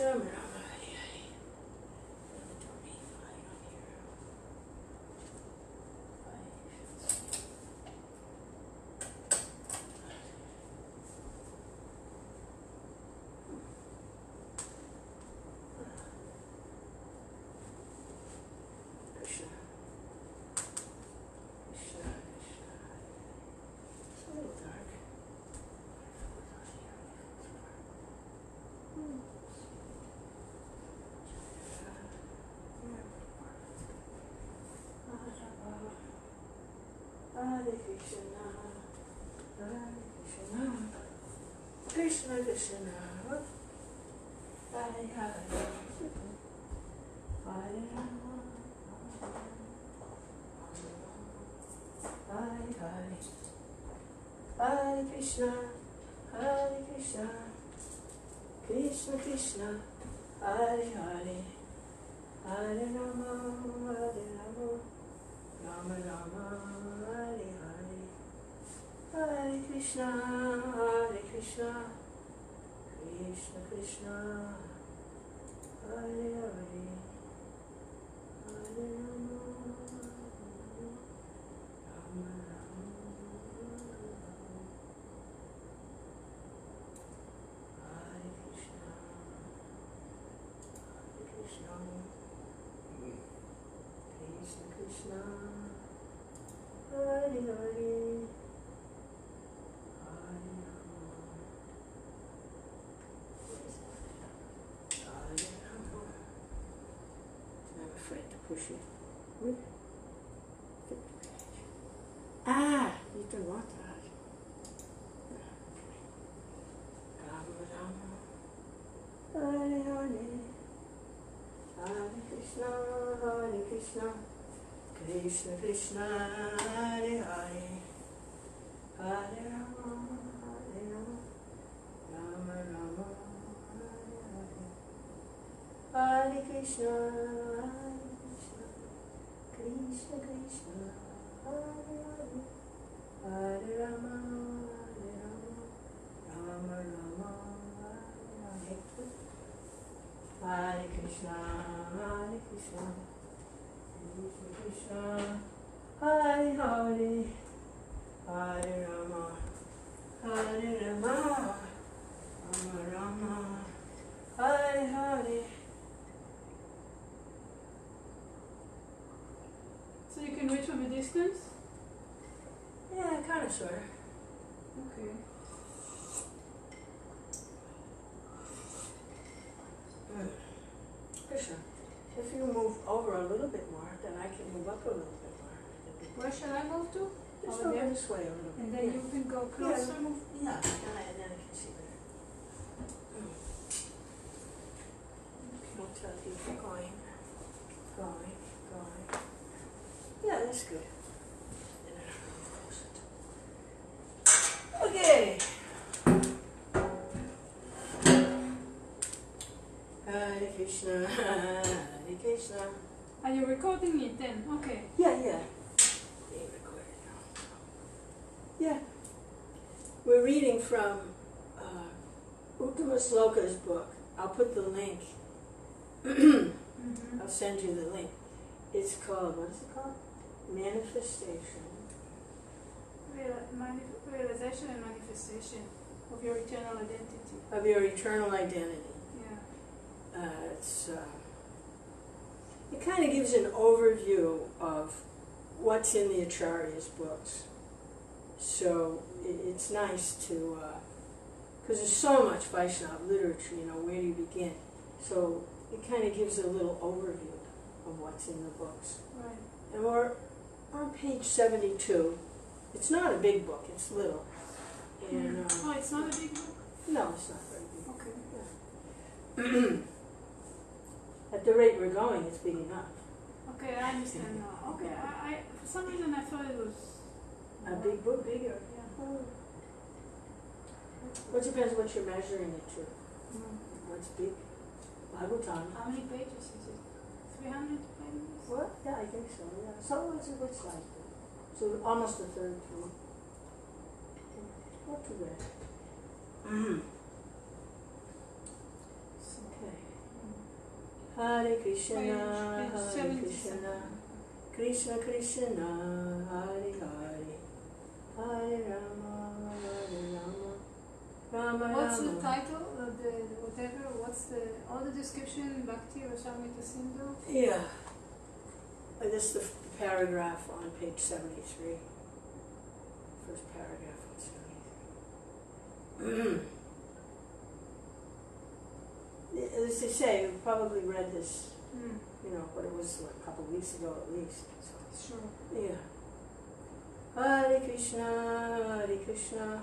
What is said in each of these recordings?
Rama Rama Hari Hari. And the Dormi flying on here. Krishna. Krishna, Krishna. It's a little dark. Hare Krishna, Hare Krishna, Krishna Krishna, Hare Hare, Hare Rama, Hare Hare, Hare Krishna, Hare Krishna, Krishna Krishna, Hare Hare, Hare Rama, Hare Rama, Rama Rama, Hare Hare, Hare Krishna, Krishna Krishna, Hare Hare, Hare Rama, Rama Rama, Hare Krishna, Krishna Krishna, Hare Hare, Hare Rama, Hare Rama. I'm afraid to push it. Ah, you don't want that. Rama Rama, Hare Hare, Hare Krishna, Krishna Krishna, Hare Hare, Hare Rama, Rama Rama, Hare Krishna, Krishna Krishna, Hare Hare, Hare Rama, Rama Rama, Hare Krishna, Krishna Krishna, Hare Hare, Hare Rama, Rama Rama, Hare Hare. So you can read from a distance? Yeah, kind of, sort of. Okay. Krishna, if you move over a little bit more, then I can move up a little bit more. Where shall I move to? Just Over over there? this way a little bit. And then you can go closer? Yeah, move. Yeah, and then I can see better. I'll tell you if you're going. Yeah, that's good. And then I'll move closer. Okay. Hare Krishna, Hare Krishna. Are you recording it then? Okay. Yeah. Being recorded now. Yeah. We're reading from Uttama Sloka's book. I'll put the link. I'll send you the link. It's called, what is it called? Manifestation. Realization and manifestation of your eternal identity. Of your eternal identity. Yeah. It kind of gives an overview of what's in the Acharya's books. So it's nice to, because there's so much Vaishnava literature, where do you begin? So it kind of gives a little overview of what's in the books. Right. And we're on page 72. It's not a big book, it's little. And, oh, it's not a big book? No, it's not very big. Okay. At the rate we're going, it's big enough. Okay, I understand now. Okay, I for some reason I thought it was A big book? bigger. Yeah. Oh. Well, it depends what you're measuring it to. What's big? Bhagavatam. How many pages is it? 300 pages? What? Yeah, I think so, yeah. So it's a good size book. So almost a third through. Not too bad. Okay. Hare Krishna, Page Hare 77. Krishna, Krishna Krishna, Hare Hare, Hare Rama, Rama What's the Rama. title of the whatever? What's the all the description? Bhakti Rasamrita Sindhu. Yeah. This is the paragraph on page 73. First paragraph on 73. As they say, we probably read this, but it was a couple of weeks ago at least. So. Sure. Yeah. Hare Krishna, Hare Krishna.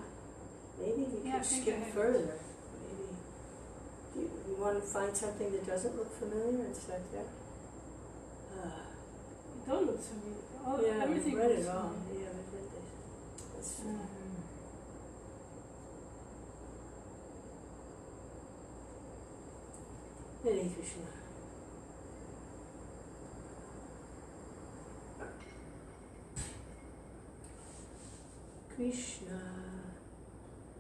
Maybe we could skip further. Maybe. Do you want to find something that doesn't look familiar and start there? It all looks familiar. Yeah, everything we've read looks it all. familiar. Yeah, we've read this. Let's see. Hare Krishna. Krishna,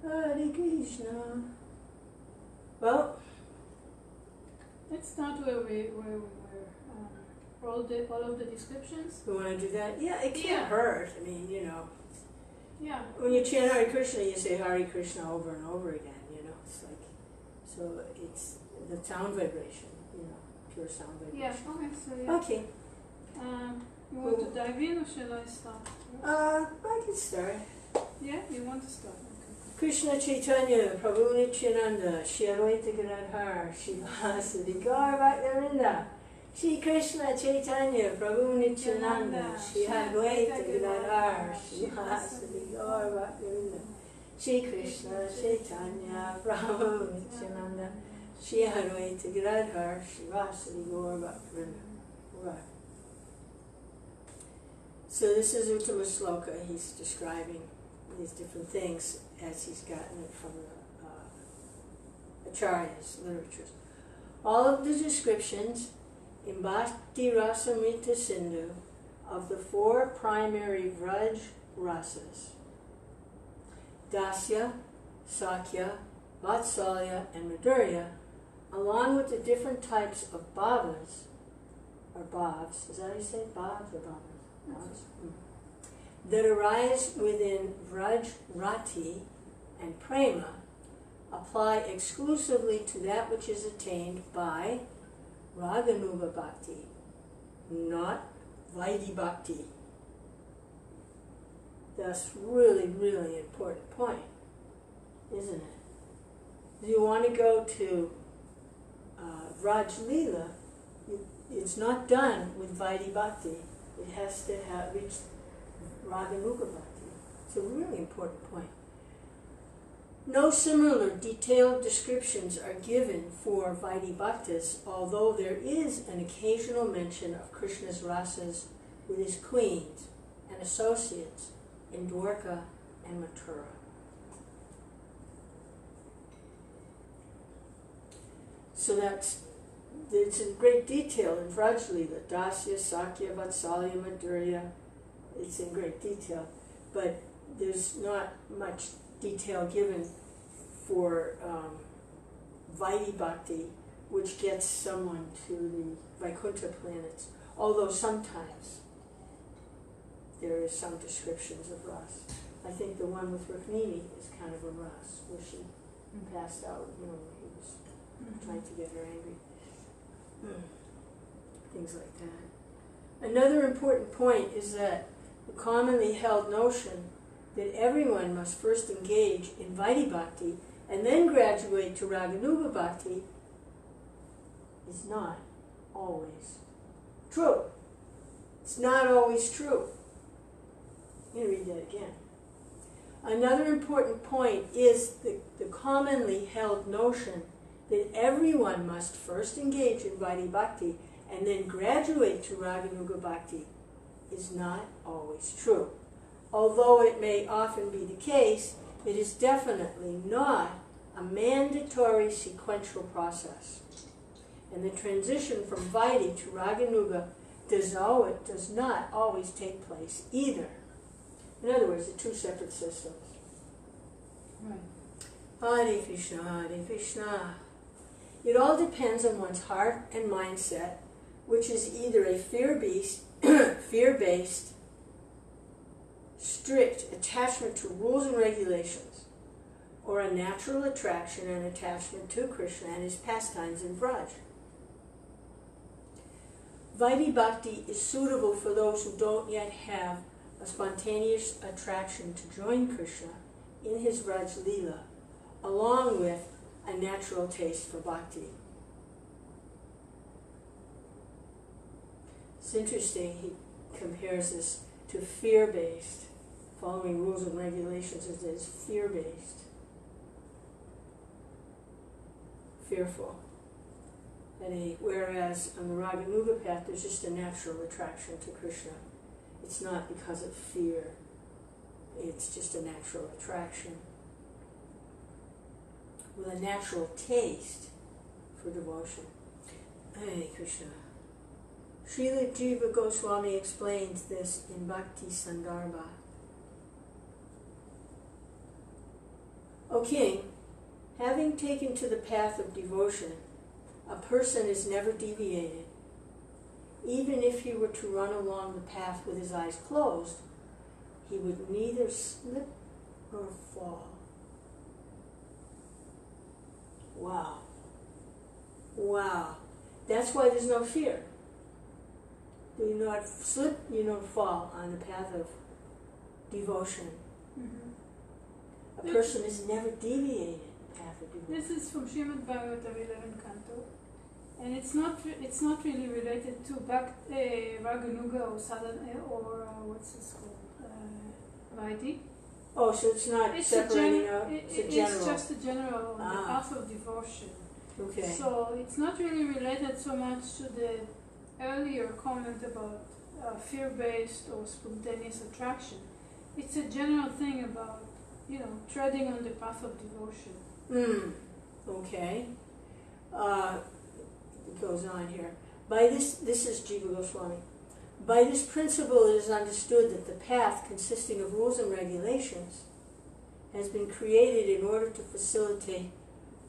Hare Krishna. Well, Let's start where we were. All of the descriptions. we want to do that? Yeah, it can't Yeah. hurt. I mean, Yeah. when you chant Hare Krishna, you say Hare Krishna over and over again, It's like, so it's the sound vibration, pure sound Yeah. vibration. Okay. So yeah. Okay. You want to dive in or shall I start? I can start. Yeah. You want to start? Okay. Krishna Chaitanya, Prabhu Nityananda, Shri Advaita Gadadhar, Shri Vasudeva Gaur Bhaktivinoda, Shri Krishna Chaitanya, Prabhu Nityananda, Shri Advaita Gadadhar, Shri Vasudeva Gaur Bhaktivinoda, Shri Krishna Chaitanya, Prabhu Nityananda, Shri Advaita Gadadhar, Shri Vasudeva Gaur Bhaktivinoda. Right. So this is Uttama Sloka. He's describing these different things as he's gotten it from the Acharyas, literatures. All of the descriptions in Bhakti Rasamrita Sindhu of the four primary Vraj rasas, Dasya, Sakya, Vatsalya, and Madhurya, along with the different types of bhavas, or bhavs, is that how you say it? Bhavs or bhavas? Bhavs? That arise within Vraj Rati and Prema apply exclusively to that which is attained by Raganuga Bhakti, not Vaidhi Bhakti. That's really, really important point, isn't it? If you want to go to Vraj Leela, it's not done with Vaidhi Bhakti. It has to have reached Raganuga Bhakti. It's a really important point. No similar detailed descriptions are given for Vaidhi Bhaktas, although there is an occasional mention of Krishna's rasas with his queens and associates in Dwarka and Mathura. So it's in great detail in Vraj Leela, Dasya, Sakya, Vatsalya, Madhurya. It's in great detail, but there's not much detail given for Vaidhi Bhakti, which gets someone to the Vaikuntha planets, although sometimes there is some descriptions of ras. I think the one with Rukmini is kind of a ras, where she passed out, he was trying to get her angry. Things like that. Another important point is that the commonly held notion that everyone must first engage in Vaidhi Bhakti and then graduate to Raganuga Bhakti is not always true. It's not always true. I'm going to read that again. Another important point is the commonly held notion that everyone must first engage in Vaidhi Bhakti and then graduate to Raganuga Bhakti is not always true. Although it may often be the case, it is definitely not a mandatory sequential process. And the transition from Vaidhi to Raganuga does not always take place either. In other words, they're two separate systems. Right. Hare Krishna, Hare Krishna, It all depends on one's heart and mindset, which is either a fear-based, strict attachment to rules and regulations, or a natural attraction and attachment to Krishna and his pastimes in Vraj. Vaidhi Bhakti is suitable for those who don't yet have a spontaneous attraction to join Krishna in his Vraj Leela, along with a natural taste for Bhakti. It's interesting, he compares this to fear-based. Following rules and regulations is fear-based. Fearful. Whereas on the Raganuga path, there's just a natural attraction to Krishna. It's not because of fear. It's just a natural attraction with a natural taste for devotion. Hare Krishna. Srila Jiva Goswami explains this in Bhakti Sandarbha. O King, having taken to the path of devotion, a person is never deviated. Even if he were to run along the path with his eyes closed, he would neither slip nor fall. Wow. Wow. That's why there's no fear. You not slip, you not fall on the path of devotion. A person is never deviated in the path of devotion. This is from Srimad Bhagavatam 11th Canto, and it's not really related to Raganuga or Sadhana or what's this called, Vaidhi. Oh, so it's not separating out. It's a general. It's just a general on the path of devotion. Okay. So it's not really related so much to the earlier comment about fear-based or spontaneous attraction. It's a general thing about, treading on the path of devotion. Okay. It goes on here. By this is Jiva Goswami. By this principle, it is understood that the path, consisting of rules and regulations, has been created in order to facilitate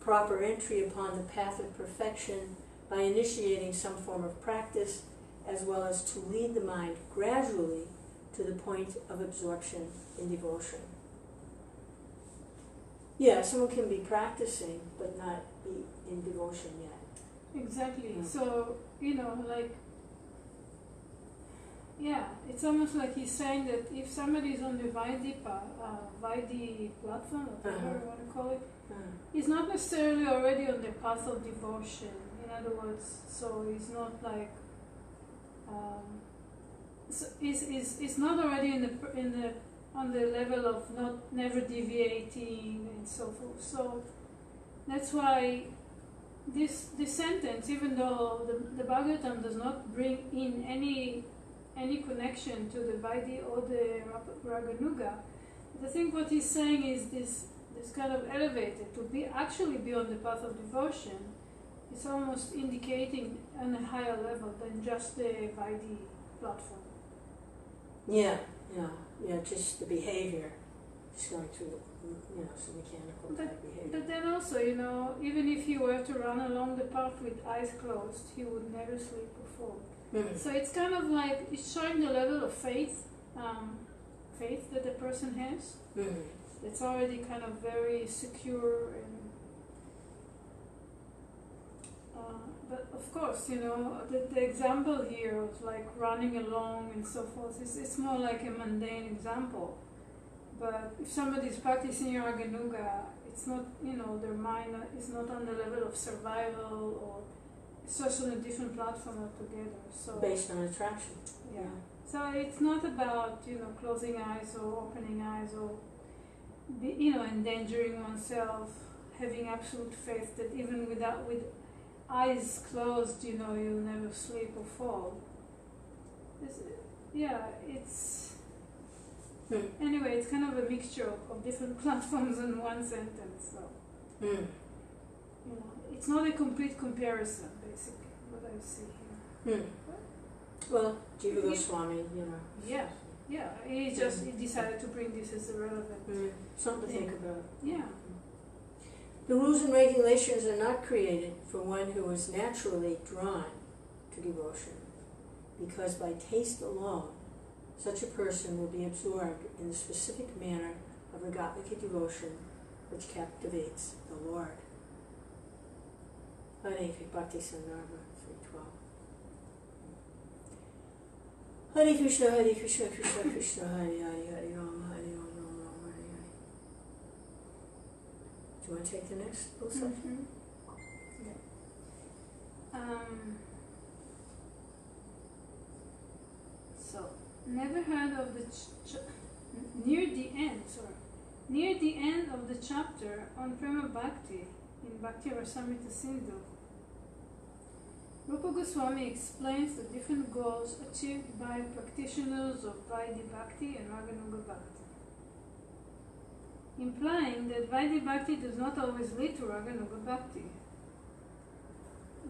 proper entry upon the path of perfection by initiating some form of practice, as well as to lead the mind gradually to the point of absorption in devotion. Yeah, someone can be practicing, but not be in devotion yet. Exactly. So, it's almost like he's saying that if somebody is on the Vaidhi platform, whatever you want to call it, he's not necessarily already on the path of devotion. In other words, so he's not like he's not already on the level of never deviating and so forth. So that's why this sentence, even though the Bhagavatam does not bring in any connection to the Vaidhi or the Raganuga, I think what he's saying is this kind of elevated to actually be on the path of devotion. It's almost indicating on a higher level than just the Vaidhi platform. Yeah, just the behavior. Just going through, some mechanical type behavior. But then also, even if he were to run along the path with eyes closed, he would never sleep or fall. So it's kind of like, it's showing the level of faith that the person has. It's already kind of very secure and but of course, the example here of like running along and so forth it's more like a mundane example. But if somebody is practicing Raganuga, it's not, their mind is not on the level of survival, or it's just on a different platform altogether. So based on attraction. Yeah. So it's not about, closing eyes or opening eyes or, endangering oneself, having absolute faith that even with eyes closed, you'll never sleep or fall. Anyway, it's kind of a mixture of different platforms in one sentence. So, it's not a complete comparison, basically, what I see here. Well, Jiva Goswami, Yeah, he decided to bring this as a relevant something to think about. Yeah. The rules and regulations are not created for one who is naturally drawn to devotion, because by taste alone, such a person will be absorbed in the specific manner of Raganuga devotion which captivates the Lord. Hare Bhakti Sandarbha 3:12. Hare Krishna, Krishna Krishna, Hare Hare, Hare Rama, Rama, Hare Hare. Do you want to take the next little section? So, never heard of the near the end of the chapter on Prema Bhakti in Bhakti Rasamrita Sindhu, Rupa Goswami explains the different goals achieved by practitioners of Vaidhi Bhakti and Raganuga Bhakti, implying that Vaidhi Bhakti does not always lead to Raganuga Bhakti.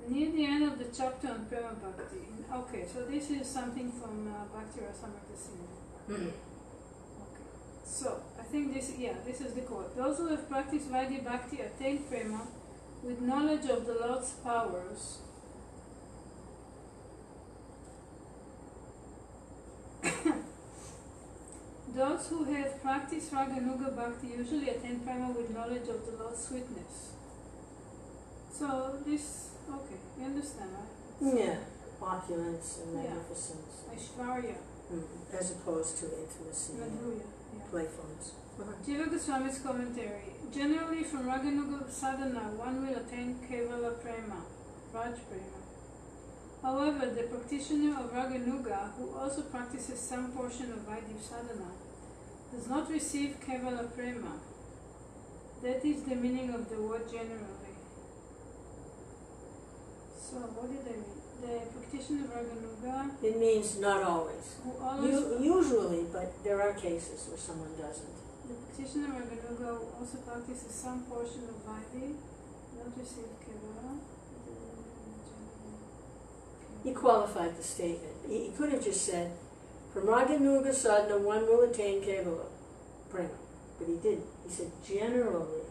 Near the end of the chapter on Prema Bhakti. Okay, so this is something from Bhakti Rasamrita Sindhu. Okay, so I think this is the quote. Those who have practiced Vaidhi Bhakti attain Prema with knowledge of the Lord's powers. Those who have practiced Raganuga Bhakti usually attain Prema with knowledge of the Lord's sweetness. So this, okay, you understand, right? Yeah, opulence and magnificence. Aishvarya. As opposed to intimacy Madhurya, and playfulness. Jiva Goswami's commentary. Generally, from Raganuga sadhana, one will attain Kevala Prema, Raj Prema. However, the practitioner of Raganuga, who also practices some portion of Vaidhi sadhana, does not receive Kevala Prema. That is the meaning of the word generally. So, what did they mean? The practitioner of Raganuga... It means not always. Who always usually, but there are cases where someone doesn't. The practitioner of Raganuga who also practices some portion of Vaidhi, not receive Kevala. He qualified the statement. He could have just said, from Raganuga sadhana one will attain Kevala Prema. But he didn't. He said generally,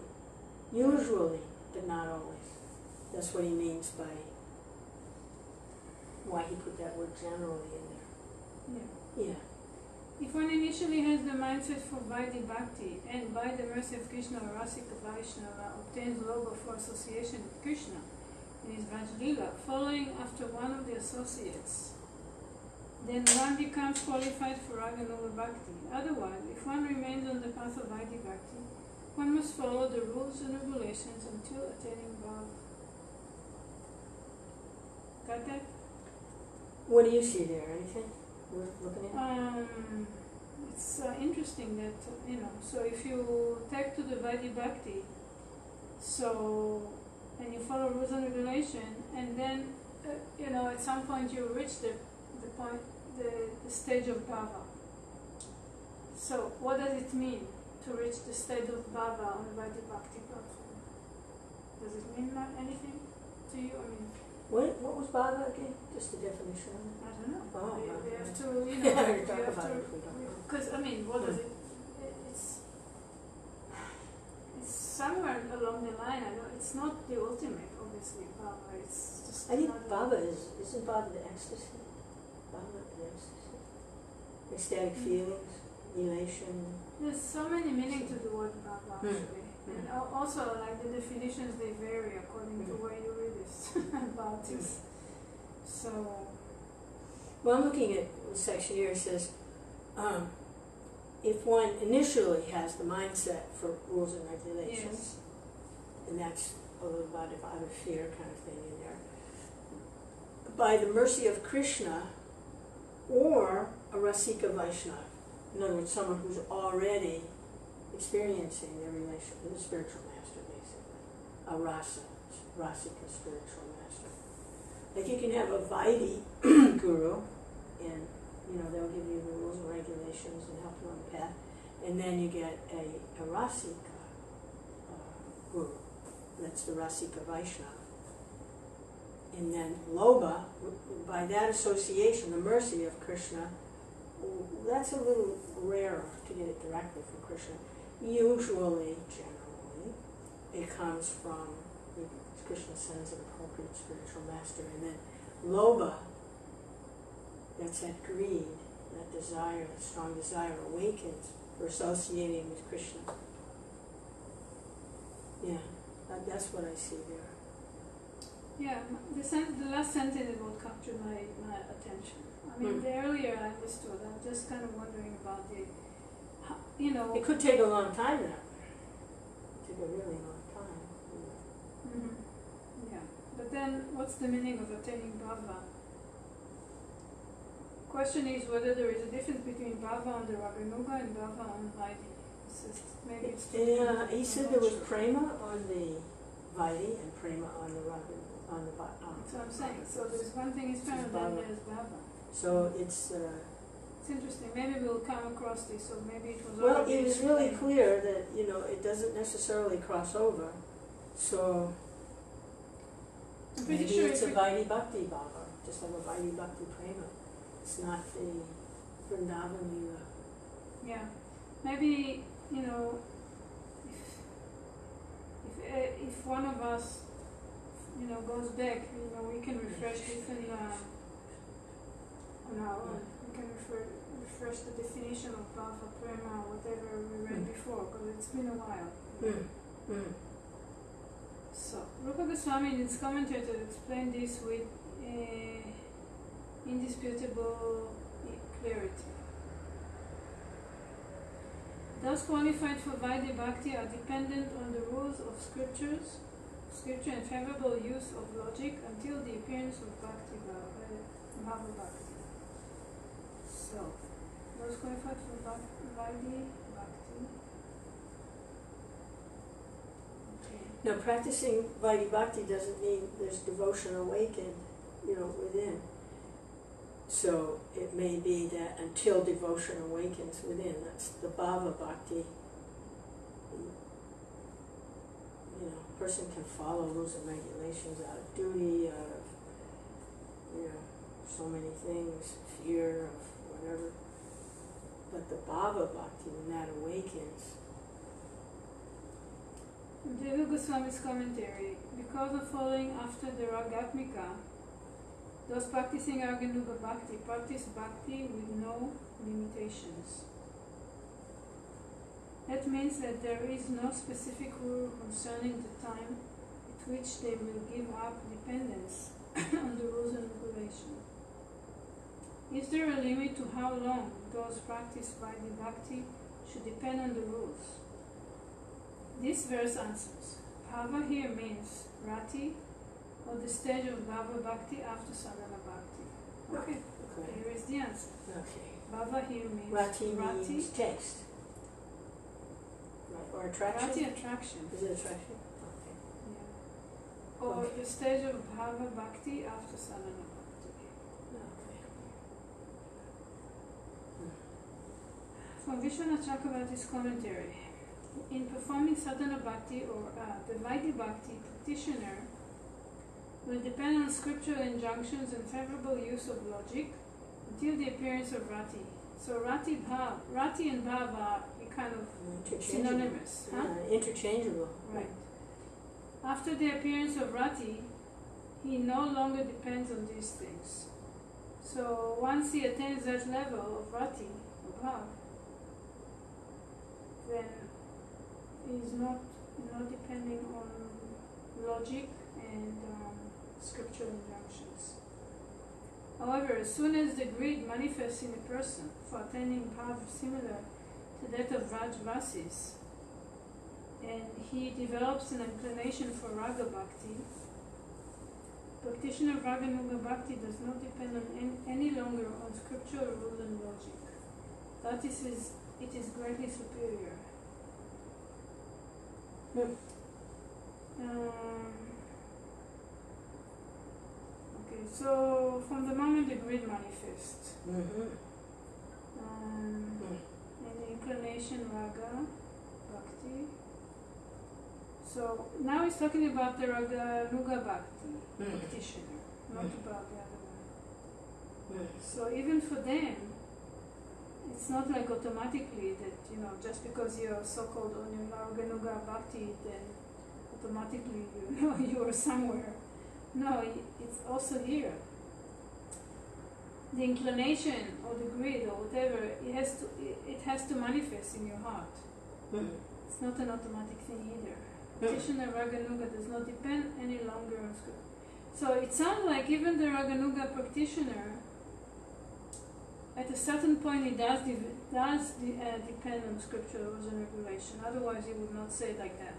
usually, but not always. That's what he means by why he put that word generally in there. Yeah. If one initially has the mindset for Vaidhi Bhakti and by the mercy of Krishna or Rasika Vaishnava obtains Loba for association with Krishna in his Vraj-lila, following after one of the associates, then one becomes qualified for Raganuga Bhakti. Otherwise, if one remains on the path of Vaidhi Bhakti, one must follow the rules and regulations until attaining Bhav. Got that? What do you see there? Anything worth looking at? It's interesting that, so if you take to the Vaidhi Bhakti, and you follow rules and regulation, and then, at some point you reach the stage of Bhava. So, what does it mean to reach the stage of Bhava on the Vaidhi Bhakti platform? Does it mean anything to you? What was Bhava again? Just the definition of it? I don't know. Oh, we have to, because what does it? It's somewhere along the line. I know it's not the ultimate, obviously. Bhava. It's just. I think Bhava isn't Bhava the ecstasy? Bhava the ecstasy. Ecstatic feelings, elation. There's so many meanings to the word Bhava actually. And also, the definitions, they vary according to where you read this about this. So... Well, I'm looking at the section here. It says, if one initially has the mindset for rules and regulations, and that's a little bit out of fear kind of thing in there, by the mercy of Krishna or a Rasika Vaishnava, in other words, someone who's already experiencing their relation with a spiritual master, basically. A Rasika spiritual master. Like you can have a Vaidhi guru, and they'll give you the rules and regulations and help you on the path. And then you get a Rasika guru. That's the Rasika Vaishnava. And then Loba, by that association, the mercy of Krishna, that's a little rarer to get it directly from Krishna. Usually, generally, it comes from, Krishna sends an appropriate spiritual master, and then lobha, that's that greed, that desire, that strong desire awakens for associating with Krishna. Yeah, that's what I see there. Yeah, the last sentence is what captured my attention. I mean, the earlier I understood, I'm just kind of wondering about It could take a long time that way. It took a really long time. Mm-hmm. Yeah, but then what's the meaning of attaining bhava? Question is whether there is a difference between bhava on the Raganuga and bhava on Vaidhi. Maybe it's yeah, he said there was prema on the Vaidhi and prema on the Raganuga. That's what I'm saying. So there's one thing is prema, then there's bhava. So it's interesting. Maybe we'll come across this, or maybe it was well, already it was really explained. clear that, it doesn't necessarily cross over. So I'm pretty maybe sure it's if a we- Vaidhi Bhakti Bhava, just like a Vaidhi Bhakti Prema. It's not the Vrindavan Lila. Yeah, maybe if one of us goes back, we can refresh different on our own. We can refresh the definition of bhava, prema, whatever we read before, because it's been a while. So Rupa Goswami in his commentary explained this with indisputable clarity. Those qualified for Vaidhi Bhakti are dependent on the rules of scripture and favorable use of logic until the appearance of Bhakti Bhava Bhakti. So, those qualified for Vaidhi Bhakti. Okay. Now, practicing Vaidhi Bhakti doesn't mean there's devotion awakened, within. So it may be that until devotion awakens within, that's the Bhava Bhakti. A person can follow rules and regulations out of duty, out of, so many things, fear of whatever. But the Bhava Bhakti, when that awakens. Jiva Goswami's commentary, because of following after the Ragatmika, those practicing Raganuga Bhakti practice Bhakti with no limitations. That means that there is no specific rule concerning the time at which they will give up dependence on the rules and regulations. Is there a limit to how long those practiced by the Bhakti should depend on the rules? This verse answers. Bhava here means Rati, or the stage of Bhava Bhakti after Sadhana Bhakti. Okay, here is the answer. Okay. Bhava here means Rati means taste. Right, or attraction? Rati attraction. Is it attraction? Okay. Yeah. Or Okay. the stage of Bhava Bhakti after Sadhana Bhakti. Okay. From Vishwanath Chakravarti's commentary, in performing Sadhana Bhakti or the Vaidhi Bhakti, practitioner will depend on scriptural injunctions and favorable use of logic until the appearance of Rati. So Rati and Bhava are kind of synonymous. Huh? Interchangeable. Right. After the appearance of Rati, he no longer depends on these things. So once he attains that level of Rati, or Bhav, then he's not depending on logic and scriptural injunctions. However, as soon as the greed manifests in a person for attaining Bhav similar to that of Rajvasis, and he develops an inclination for Raga Bhakti, practitioner of Raganuga Bhakti does not depend on any longer on scriptural rule and logic. That is, it is greatly superior. Okay, so from the moment the greed manifests, and the inclination Raga Bhakti. So now he's talking about the Raganuga Bhakti practitioner, not about the other one. So even for them, it's not like automatically that, just because you're so-called on your Raganuga Bhakti, then automatically you know you are somewhere. No, it's also here. The inclination or the greed or whatever, it has to manifest in your heart. It's not an automatic thing either. Practitioner Raganuga does not depend any longer on scripture. So it sounds like even the Raganuga practitioner, at a certain point, he does depend on scripture rules and regulation. Otherwise, he would not say it like that.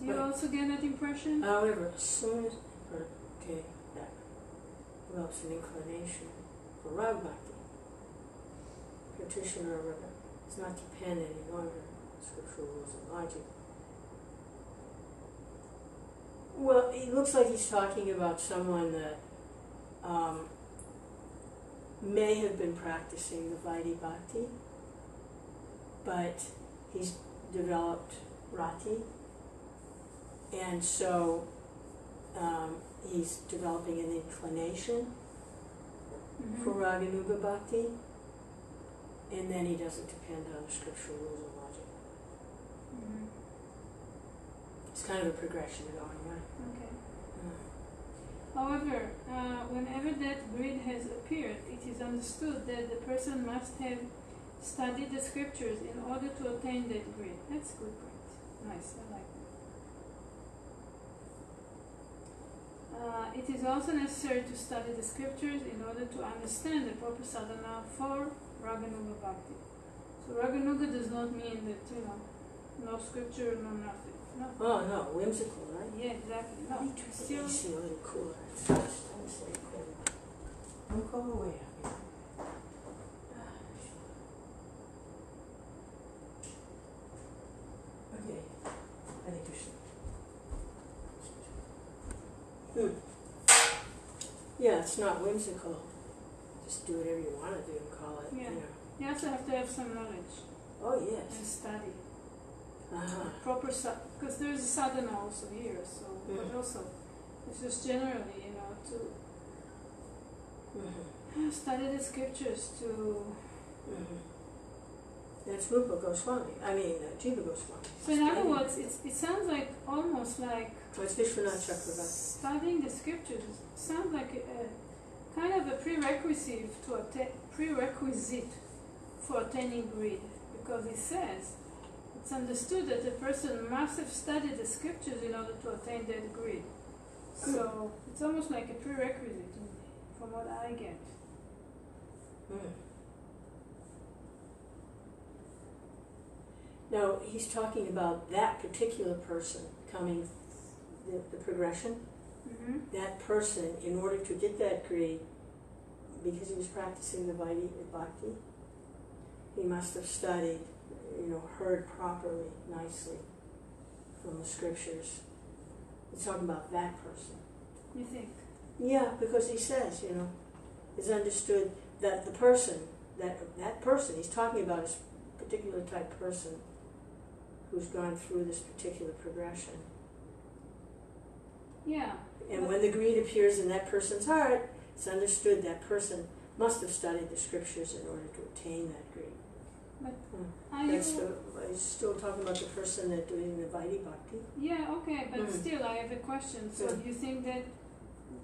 Do you also get that impression? However, as soon as that develops an inclination for Rag Bhakti, practitioner does not depend any longer on scriptural rules and logic. Well, it looks like he's talking about someone that may have been practicing the Vaidhi Bhakti, but he's developed Rati, and so he's developing an inclination for Raganuga Bhakti, and then he doesn't depend on the scriptural rules and logic. It's kind of a progression going on. Okay. However, whenever that greed has appeared, it is understood that the person must have studied the scriptures in order to attain that greed. That's a good point. Nice, I like that. It is also necessary to study the scriptures in order to understand the proper sadhana for Raganuga Bhakti. So Raganuga does not mean that, no scripture, no nothing. No. Oh no, whimsical, right? Yeah, exactly. No, still. Makes you a little cooler. Don't go away. Okay, I think you should. Yeah, it's not whimsical. Just do whatever you want to do and call it. Yeah. You also have to have some knowledge. Oh yes. And study. Proper because there is a sadhana also here, so but also it's just generally, to study the scriptures to. That's Rupa Goswami. Jiva Goswami. So in other words, it sounds like almost like. So it's Vishwanath Chakravarti. Studying the scriptures sounds like a kind of a prerequisite for attaining greed, because it says. It's understood that a person must have studied the scriptures in order to attain that greed. So it's almost like a prerequisite from what I get. Now he's talking about that particular person coming, the progression. That person, in order to get that greed, because he was practicing the Vaidhi Bhakti, he must have studied, heard properly, nicely from the scriptures. He's talking about that person. You think? Yeah, because he says, it's understood that the person, that person, he's talking about a particular type of person who's gone through this particular progression. Yeah. And when the greed appears in that person's heart, it's understood that person must have studied the scriptures in order to attain that greed. But he's still talking about the person that's doing the Vaidhi Bhakti. Yeah, okay, but still I have a question. So do you think that,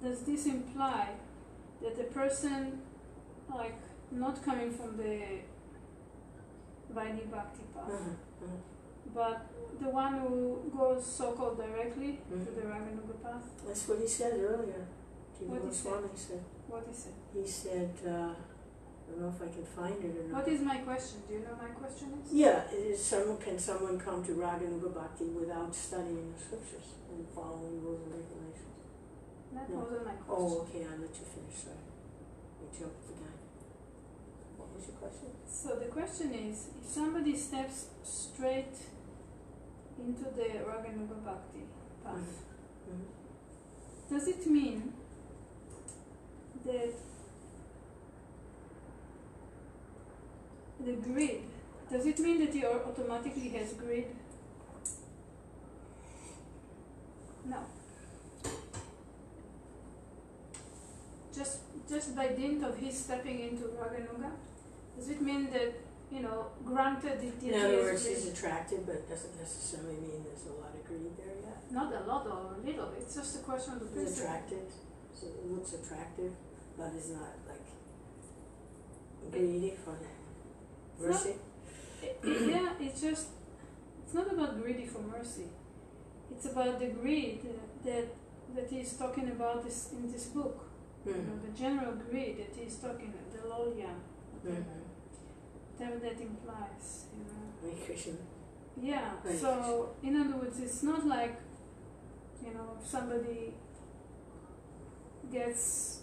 does this imply that the person, like, not coming from the Vaidhi Bhakti path, but the one who goes so-called directly to the Raganuga path? That's what he said earlier. What he said? What he said? He said, I don't know if I can find it or not. What is my question? Do you know my question is? Yeah, can someone come to Raganuga Bhakti without studying the scriptures and following rules and regulations? That wasn't my question. Oh, okay, I'll let you finish, sorry. I jumped the gun. What was your question? So the question is, if somebody steps straight into the Raganuga Bhakti path, does it mean that the greed, does it mean that he automatically has greed? No. Just by dint of his stepping into Raganuga, does it mean that granted it In other is words, greed. he's attractive, but it doesn't necessarily mean there's a lot of greed there yet. Not a lot or a little. It's just a question of the He's principle. attractive, so it looks attractive, but is not like greedy for mercy. Yeah, it's not about greedy for mercy. It's about the greed that he's talking about in this book. The general greed that he's talking, the lolya, whatever that implies. Krishna. Yeah. Right. So in other words, it's not like if somebody gets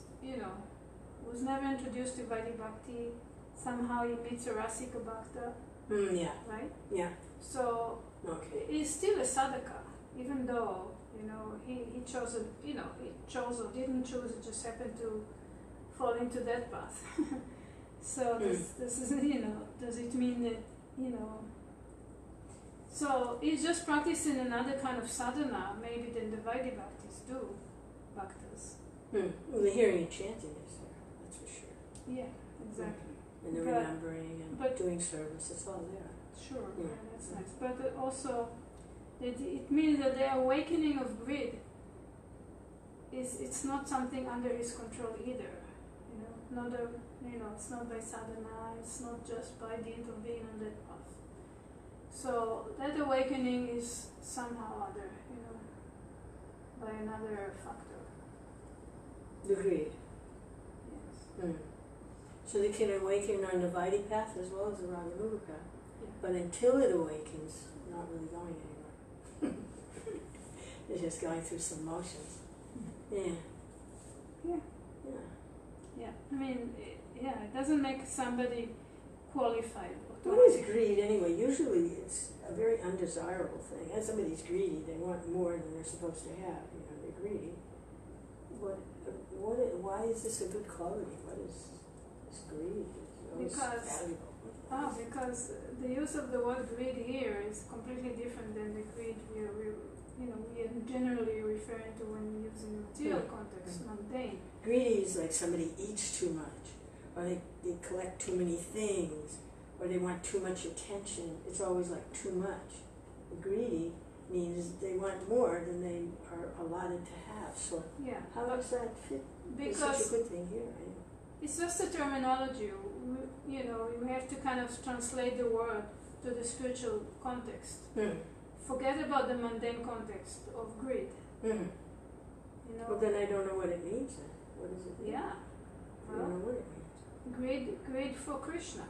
was never introduced to Vaidhi Bhakti, somehow he meets a Rasika Bhakta, Yeah. right? Yeah. So Okay. he's still a sadhaka, even though he chose or didn't choose, it just happened to fall into that path. So this is does it mean that so he's just practicing another kind of sadhana maybe than the Vaidhi Bhaktis do, Bhaktas. Well, the hearing and chanting is there, that's for sure. Yeah, exactly. And the remembering and doing service, it's all there. Sure, yeah, that's nice. But also, it means that the awakening of greed it's not something under his control either. It's not by sadhana. It's not just by dint of being on that path. So that awakening is somehow other, by another factor. The greed. Yes. So they can awaken on the Vaidhi path as well as the Raganuga path. Yeah. But until it awakens, not really going anywhere. It's just going through some motions. Yeah. Yeah. Yeah. Yeah. I mean, it doesn't make somebody qualified. What is greed anyway? Usually it's a very undesirable thing. As somebody's greedy, they want more than they're supposed to have. They're greedy. Why is this a good quality? What is this greed? It's valuable. Because the use of the word greed here is completely different than the greed we are generally referring to when we use in the material context, mundane. Greedy is like somebody eats too much, or they collect too many things, or they want too much attention. It's always like too much. Greedy means they want more than they are allotted to have. So how does that fit? It's such a good thing here, right? It's just a terminology. We have to kind of translate the word to the spiritual context. Forget about the mundane context of greed. Well, then I don't know what it means then. What does it mean? Yeah. I don't know what it means. Greed for Krishna.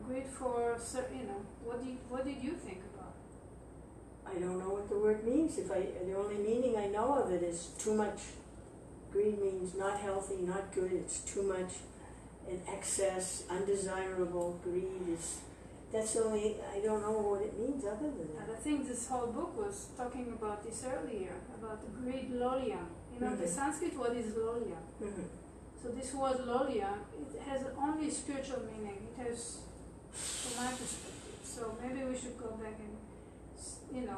Greed for, what did you think about? I don't know what the word means. The only meaning I know of it is too much. Greed means not healthy, not good. It's too much, in excess, undesirable. Greed is. That's the only. I don't know what it means other than that. And I think this whole book was talking about this earlier, about the greed lolya. The Sanskrit word is lolya. So this word lolya, it has only spiritual meaning. It has, from my perspective. So maybe we should go back and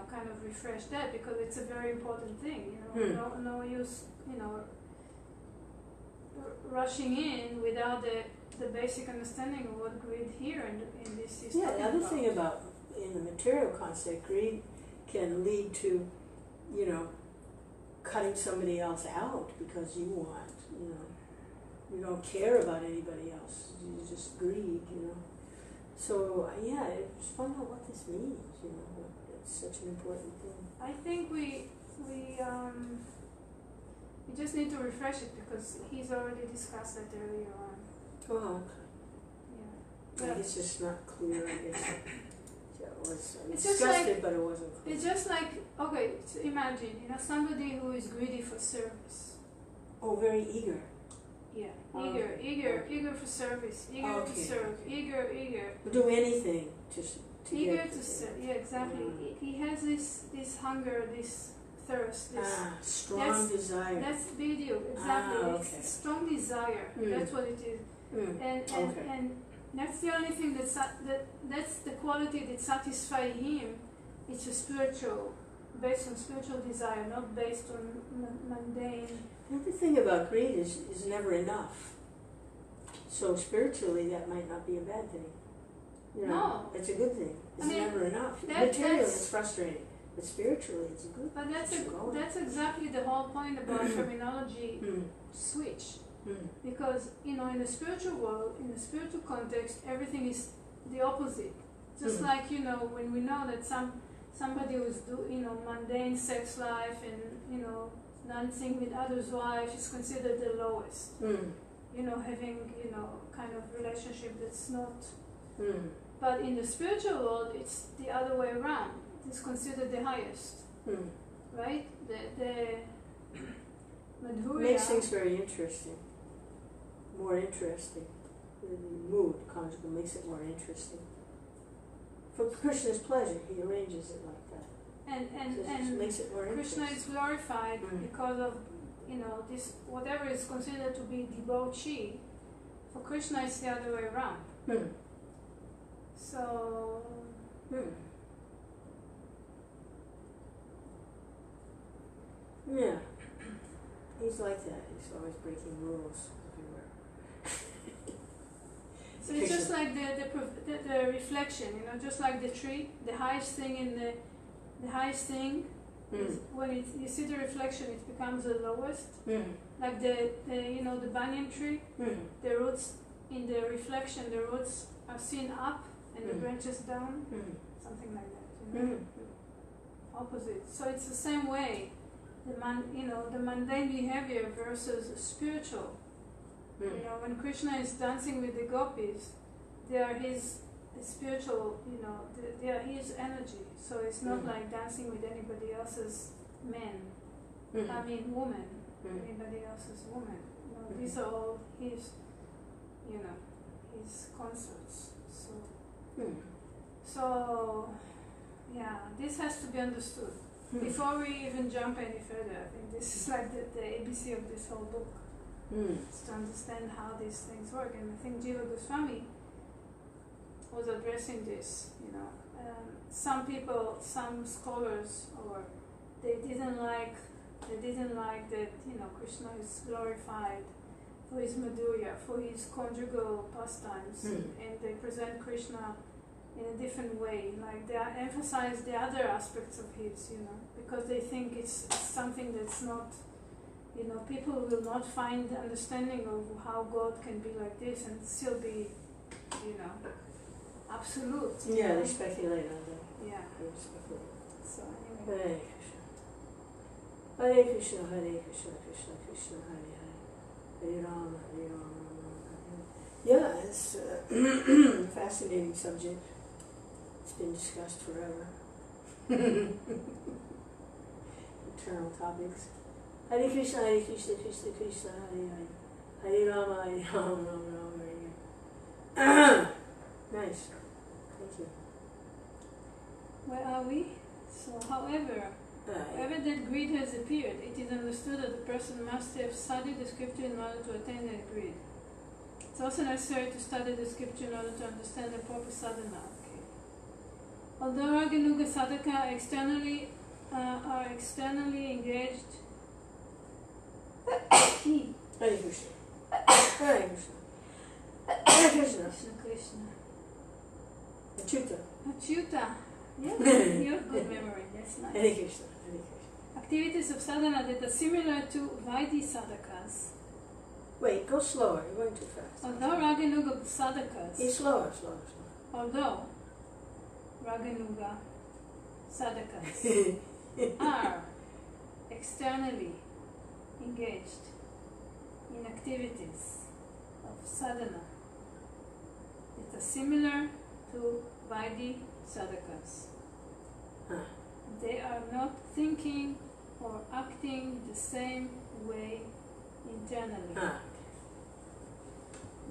kind of refresh that, because it's a very important thing. No use rushing in without the basic understanding of what greed here in this is. Yeah, the other thing about in the material concept, greed can lead to, cutting somebody else out because you want, you don't care about anybody else. You just greed, So it's fun out what this means, It's such an important thing. I think we just need to refresh it, because he's already discussed that earlier on. Oh, Yeah. It's just not clear, I guess. I It's discussed just it, but it wasn't clear. It's just like, okay, so imagine, somebody who is greedy for service. Oh, very eager. Yeah, eager for service, eager to serve, eager. Do anything to eager get to serve. Yeah, exactly. He has this hunger, this thirst, this strong desire. That's video, exactly. Okay. It's strong desire. That's what it is. And that's the only thing that's the quality that satisfies him. It's a spiritual, based on spiritual desire, not based on mundane. The other thing about greed is never enough. So spiritually, that might not be a bad thing. You know, No. it's a good thing. It's I mean, never enough. that's- Materially, it's frustrating, but spiritually, it's a good. But keeps you going. that's exactly the whole point about terminology switch. Because, you know, in the spiritual world, in the spiritual context, everything is the opposite. Just like, you know, when we know that somebody who's mundane sex life and, you know, dancing with others' wives is considered the lowest. You know, having, you know, kind of relationship that's not. But in the spiritual world, it's the other way around. It's considered the highest. Right? The Madhurya makes things very interesting. More interesting. The mood, conjugal, makes it more interesting. For Krishna's pleasure, he arranges it like that. and Makes it more Krishna interesting. is glorified because of, you know, this whatever is considered to be debauchee. For Krishna, it's the other way around. So. Yeah. He's like that. He's always breaking rules everywhere. So it's just like the reflection, you know, just like the tree. The highest thing is when you see the reflection, it becomes the lowest. Like the banyan tree, the roots in the reflection, the roots are seen up and the branches down, something like that. You know? Opposite. So it's the same way. The mundane behavior versus spiritual. You know, when Krishna is dancing with the gopis, they are his spiritual, you know, they are his energy. So it's not like dancing with anybody else's men. I mean, woman. Anybody else's woman. You know, these are all his, you know, his concerts. So, yeah, this has to be understood. Before we even jump any further, I think this is like the ABC of this whole book. It's to understand how these things work. And I think Jiva Goswami was addressing this, you know. Some people, some scholars, or they didn't like that, you know, Krishna is glorified for his Madhurya, for his conjugal pastimes, and they present Krishna in a different way, like they emphasize the other aspects of his, you know, because they think it's something that's not, you know, people will not find the understanding of how God can be like this and still be, you know, absolute. Yeah, they speculate on that. Yeah. They speculate. So anyway. Hare Krishna, Hare Krishna, Krishna Krishna, Hare Hare, Hare Rama, Hare Rama, Rama Hare. Yeah, it's a fascinating subject. It's been discussed forever. Eternal topics. Hare Krishna, Hare Krishna, Krishna Krishna, Hare Hare, Hare Rama, Hare Rama, Rama Rama, Hare Hare. Nice. Thank you. Where are we? So, however, that greed has appeared, it is understood that the person must have studied the scripture in order to attain that greed. It's also necessary to study the scripture in order to understand the proper sadhana. Okay. Although Raganuga sadhaka are externally engaged. Hare Krishna. Hare Krishna. Hare Krishna. Krishna Krishna. Achyuta. Yeah, you have good memory, that's nice. Hare Krishna. Hare Krishna. Activities of sadhana that are similar to Vaidhi sadhakas. Wait, go slower. You're going too fast. Although Raganuga sadhakas. Slower. Although Raganuga sadhakas are externally engaged in activities of sadhana that are similar to Vaidhi sadhakas. They are not thinking or acting the same way internally.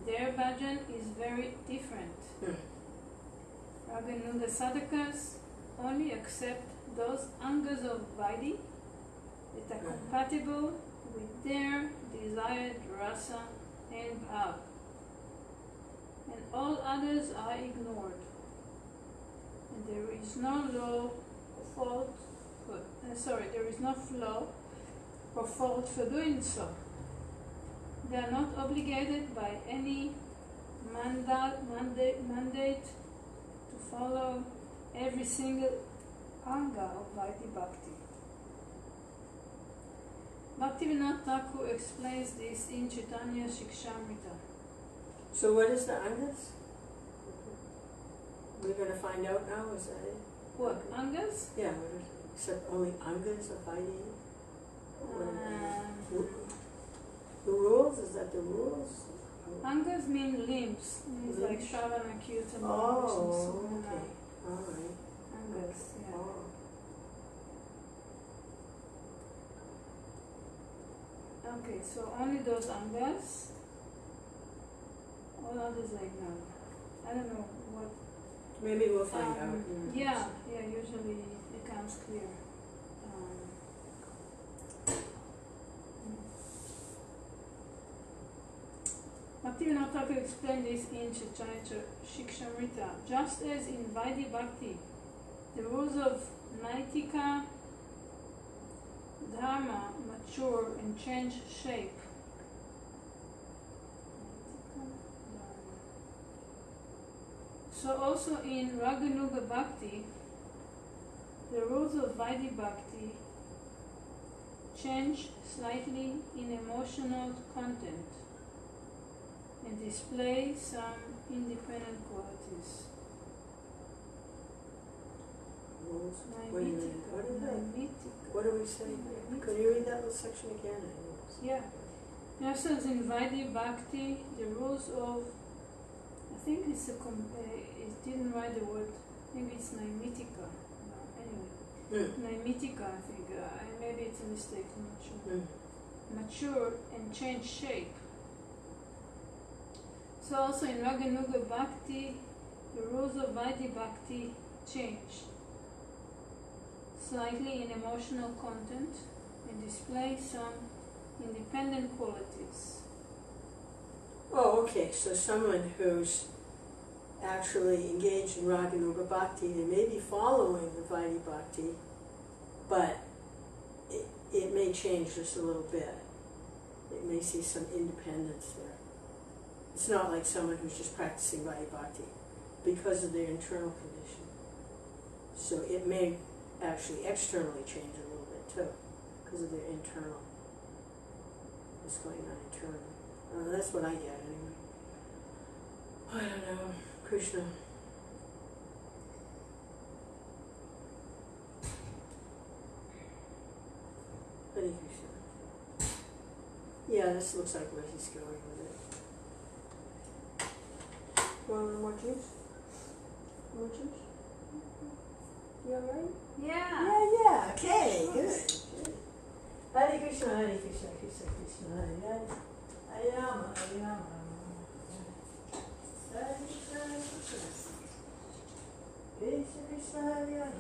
Their bhajan is very different. Raganuga sadhakas only accept those angas of Vaidhi that are compatible with their desired rasa and bhav, and all others are ignored. And there is no flow or fault for doing so. They are not obligated by any mandate follow every single anga of Vaidhi Bhakti. Bhaktivinoda Thakur explains this in Chaitanya Shikshamrita. So what is the angas? We're going to find out now, is that it? What, angas? Yeah, what is it? Except only angas of Vaidhi? The rules? Is that the rules? Angas mean limbs. Means like Limbs? Shravana, Kirtana, Oh, Vishnu, okay. Alright. Angas, yeah. Oh. Okay, so only those angas. All others like no. I don't know what. Maybe we'll find out. Yeah, usually it becomes clear. Bhaktivinoda Thakur explained this in Chaitanya Shikshamrita. Just as in Vaidhi Bhakti, the rules of Naitika Dharma mature and change shape. So also in Raganuga Bhakti, the rules of Vaidhi Bhakti change slightly in emotional content and display some independent qualities. Rules? What do you mean? What is that? Naitika. What do we say? Could you read that little section again? Yeah. Just as in Vaidhi Bhakti, the rules of, I think it's it didn't write the word, maybe it's Naimitika. No, anyway. Naimitika, I think. Maybe it's a mistake, I'm not sure. Mature and change shape. So also in Raganuga Bhakti, the rules of Vaidhi Bhakti change slightly in emotional content and display some independent qualities. Oh, okay. So someone who's actually engaged in Raganuga Bhakti, they may be following the Vaidhi Bhakti, but it may change just a little bit. It may see some independence there. It's not like someone who's just practicing Vaidhi Bhakti because of their internal condition. So it may actually externally change a little bit too because of their internal, what's going on internally. That's what I get anyway. I don't know. Krishna. Hare Krishna. Yeah, this looks like where he's going with it. Want more juice? More juice? You alright? Yeah. Yeah, okay, good. Hare Krishna, Hare Krishna, Krishna Krishna, Hare Hare. Hare Rama, Hare Rama, Hare Krishna, Krishna Krishna, Hare Hare.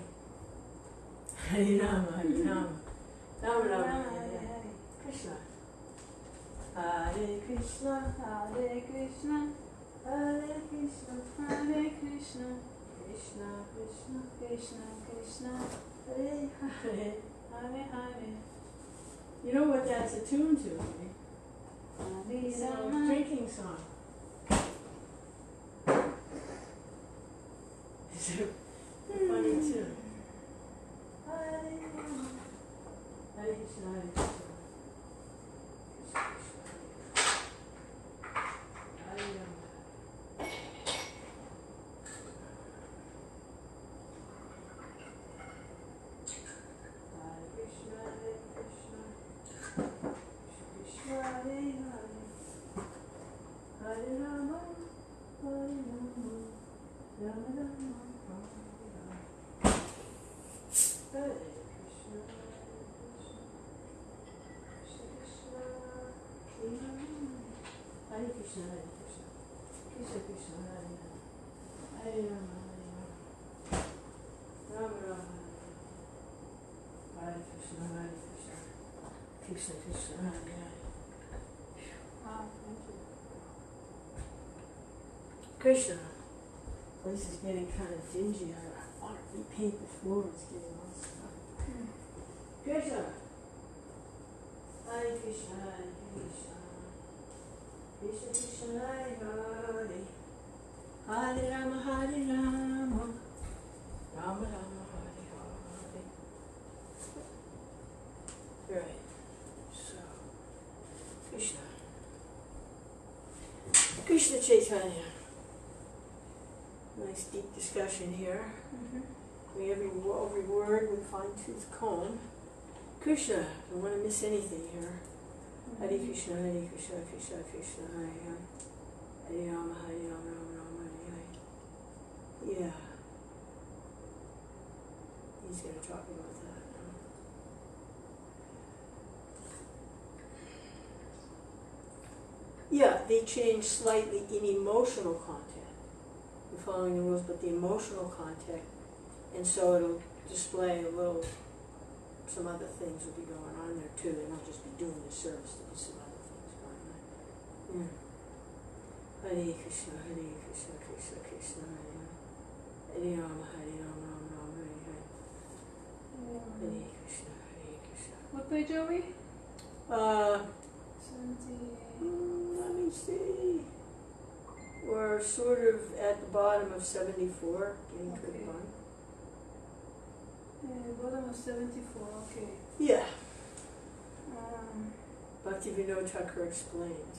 Hare Rama, Hare Rama, Rama Rama, Hare Hare. Krishna. Hare Krishna, Hare Krishna, Hare Krishna, Hare Krishna, Krishna Krishna, Krishna Krishna, Hare Hare. Hare Hare. You know what that's a tune to, right? It's a Rama. drinking song. It's a funny tune. Hare Rama, Hare Krishna, Hare Krishna, Krishna Krishna, Hare Rama. Hare Krishna, Hare Krishna, Krishna Krishna, Hare Hare, Hare Rama, Hare Rama, Rama Rama, Hare Hare. Hare Krishna, Krishna Krishna, Hare Krishna, Hare Krishna, Krishna Krishna, Hare Hare, Hare Rama, Rama Rama, Hare Krishna, Hare Krishna, Krishna Krishna, Hare Hare. Wow, thank you. Krishna, this is getting kind of dingy. I want to repaint the floor. It's getting all stuff. Krishna, Hare Krishna, Hare Krishna, Krishna Krishna, Hare Hare, Hare Rama, Hare Rama, Rama Rama Hare Hare. Right. So, Krishna. Krishna Chaitanya. Nice deep discussion here. Every word with fine-tooth comb. Krishna, don't want to miss anything here. Hare Krishna, Krishna Krishna, Hare Hare. Hare Rama, Rama Rama, Hare Hare. Yeah. He's going to talk about that. Yeah, they change slightly in emotional content. You're following the rules, but the emotional content, and so it'll display a little, some other things will be going on there too. They won't just be doing the service, there'll be some other things going on. Yeah. Hare Krishna, Krishna Krishna, Hare Hare. Hare Rama, Rama Rama, Hare Hare. Hare Krishna, Krishna. What page are we? 70. Let me see. We're sort of at the bottom of 74, getting to the Okay. bottom. Bottom of 74, okay. Yeah. Bhakti Vinod Thakur explains.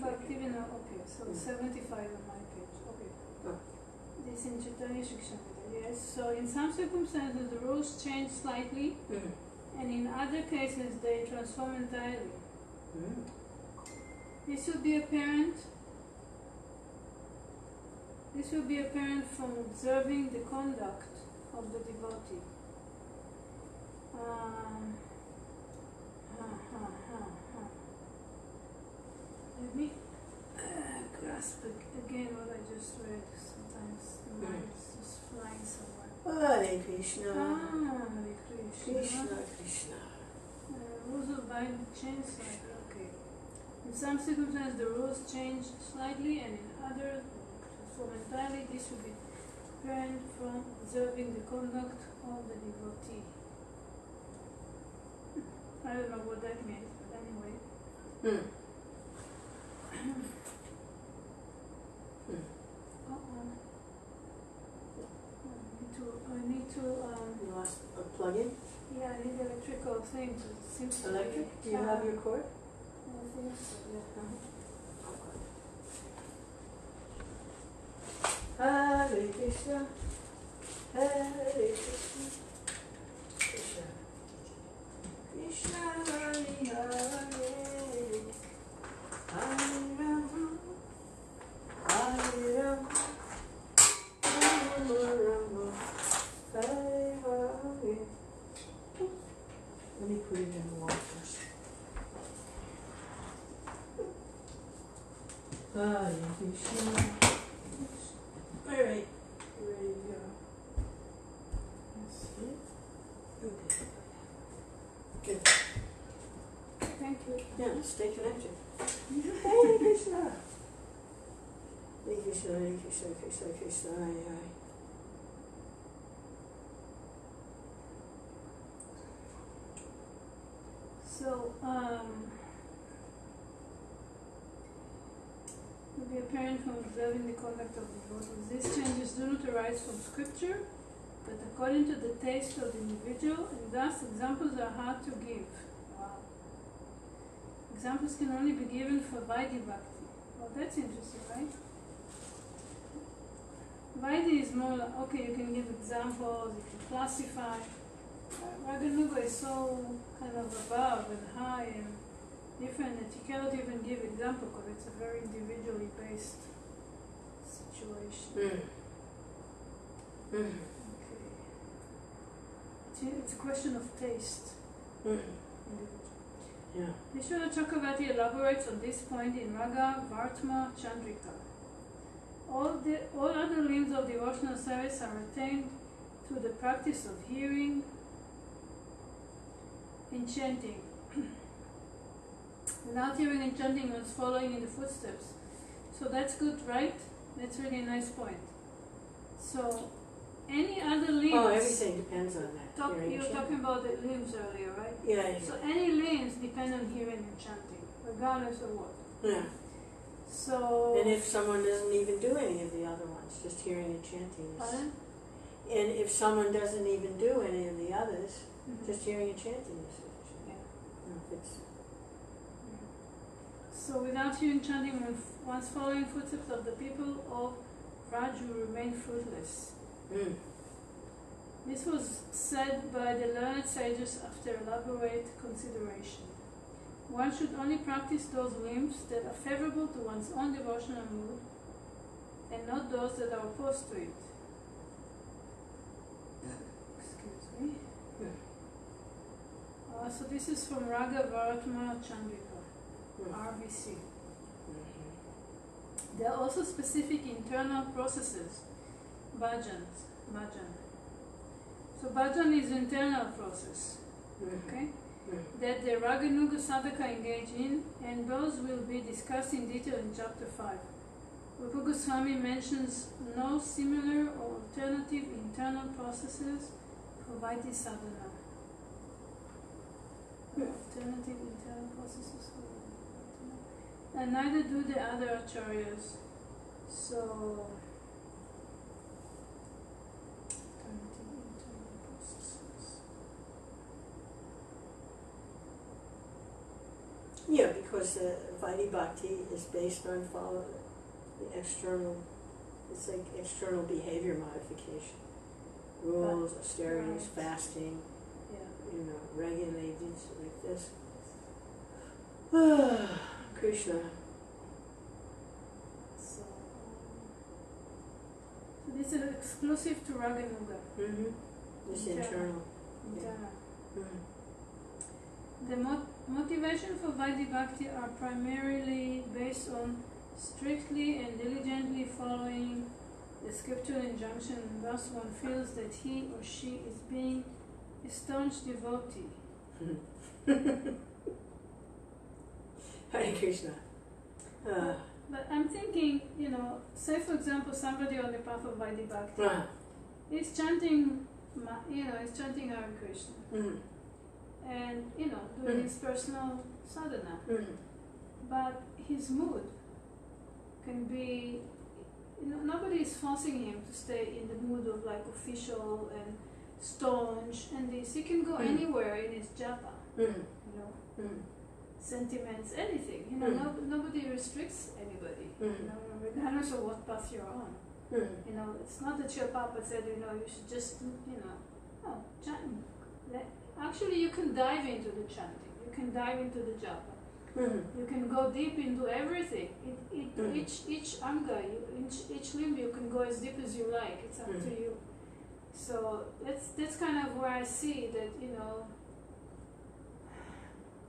Bhakti Vinod, okay, so 75 on my page, okay. Oh. This in Chaitanya Shikshamrita, yes. So in some circumstances the rules change slightly, and in other cases they transform entirely. This will be apparent from observing the conduct of the devotee. Let me grasp again what I just read. Sometimes the mind is just flying somewhere. Hare Krishna. Hare Krishna. Krishna Krishna. Rules of Vaidhi change slightly. Okay. In some circumstances the rules change slightly, and in others transform entirely. This will be apparent from observing the conduct of the devotee. I don't know what that means, but anyway. I need to You lost a plug-in? yeah, I need the electrical thing to seem to Electric? Do you have your cord? I think so, yeah. Hare Krishna. Hare Krishna. Krishna. Krishna Hare Hare. Hare Rama. Hare Rama. Rama Rama. Hare Hare. Let me put it in the water first. Hare Krishna. All right, you ready to go? Yes. Okay. Good. Thank you. Yeah, stay connected. Hare Krishna. Hare Krishna, Hare Krishna, Krishna Krishna, Hare Hare. So, will be apparent from observing the conduct of the devotees. These changes do not arise from scripture, but according to the taste of the individual, and thus examples are hard to give. Wow. Examples can only be given for Vaidhi Bhakti. Well, that's interesting, right? Vaidhi is more like, okay, you can give examples, you can classify. Raganuga is so kind of above and high and different that you cannot even give example because it's a very individually based situation. Okay. It's a question of taste. Yeah. Vishwanath Chakravarti elaborates on this point in Raga Vartma Chandrika. All other limbs of devotional service are attained through the practice of hearing and chanting. Without hearing and chanting, one's following in the footsteps. So that's good, right? That's really a nice point. So, any other limbs... Oh, everything depends on that. You were talking about the limbs earlier, right? Yeah. So any limbs depend on hearing and chanting, regardless of what. Yeah. So. And if someone doesn't even do any of the other ones, just hearing and chanting is. Pardon? And if someone doesn't even do any of the others, Mhm. just hearing and chanting is sufficient. Yeah. You know, if it's, So without hearing chanting, one's following footsteps of the people of Raj will remain fruitless. This was said by the learned sages after elaborate consideration. One should only practice those whims that are favorable to one's own devotional mood and not those that are opposed to it. Excuse me. So this is from Raga Varatma Chandrika, RVC. There are also specific internal processes, bhajan. So bhajan is internal process, okay, that the Raganuga sadhaka engage in, and those will be discussed in detail in chapter 5. Rupa Goswami mentions no similar or alternative internal processes for Vaidhi sadhana. Alternative internal processes for Vaidhi sadhana. And neither do the other acharyas. So yeah, because Vaidhi Bhakti is based on follow the external, it's like external behavior modification. Rules, austerities, right. fasting, yeah. you know, regulated like this. Krishna. So this is exclusive to Raganuga. This Internal. internal. Internal. Mm-hmm. The motivation for Vaidhi Bhakti are primarily based on strictly and diligently following the scriptural injunction, and thus one feels that he or she is being a staunch devotee. Hare Krishna. But I'm thinking, you know, say for example somebody on the path of Vaidhi Bhakti is chanting, is chanting Hare Krishna. And, doing his personal sadhana. But his mood can be, nobody is forcing him to stay in the mood of like official and staunch and this. He can go anywhere in his japa, sentiments, anything. Nobody restricts anybody. Regardless of what path you're on. It's not that your papa said, you should just, no, chant. Actually, you can dive into the chanting. You can dive into the japa. You can go deep into everything. Each anga, each limb, you can go as deep as you like. It's up to you. So that's kind of where I see that,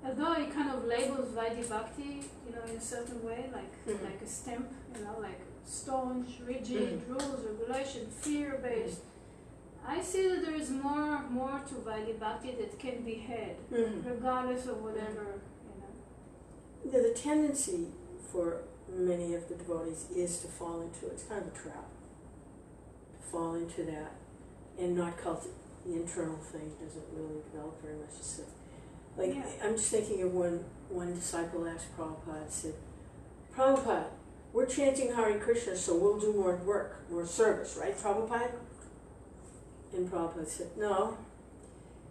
although it kind of labels Vaidhi Bhakti, in a certain way, like a stamp, like staunch, rigid rules, regulation, fear-based. I see that there is more to Vaidhi Bhakti that can be had, regardless of whatever, The tendency for many of the devotees is to fall into it's kind of a trap. To fall into that and not cultivate the internal thing doesn't really develop very much. It's I'm just thinking of one disciple asked Prabhupada, said, Prabhupada, we're chanting Hare Krishna, so we'll do more work, more service, right, Prabhupada? And Prabhupada said, no,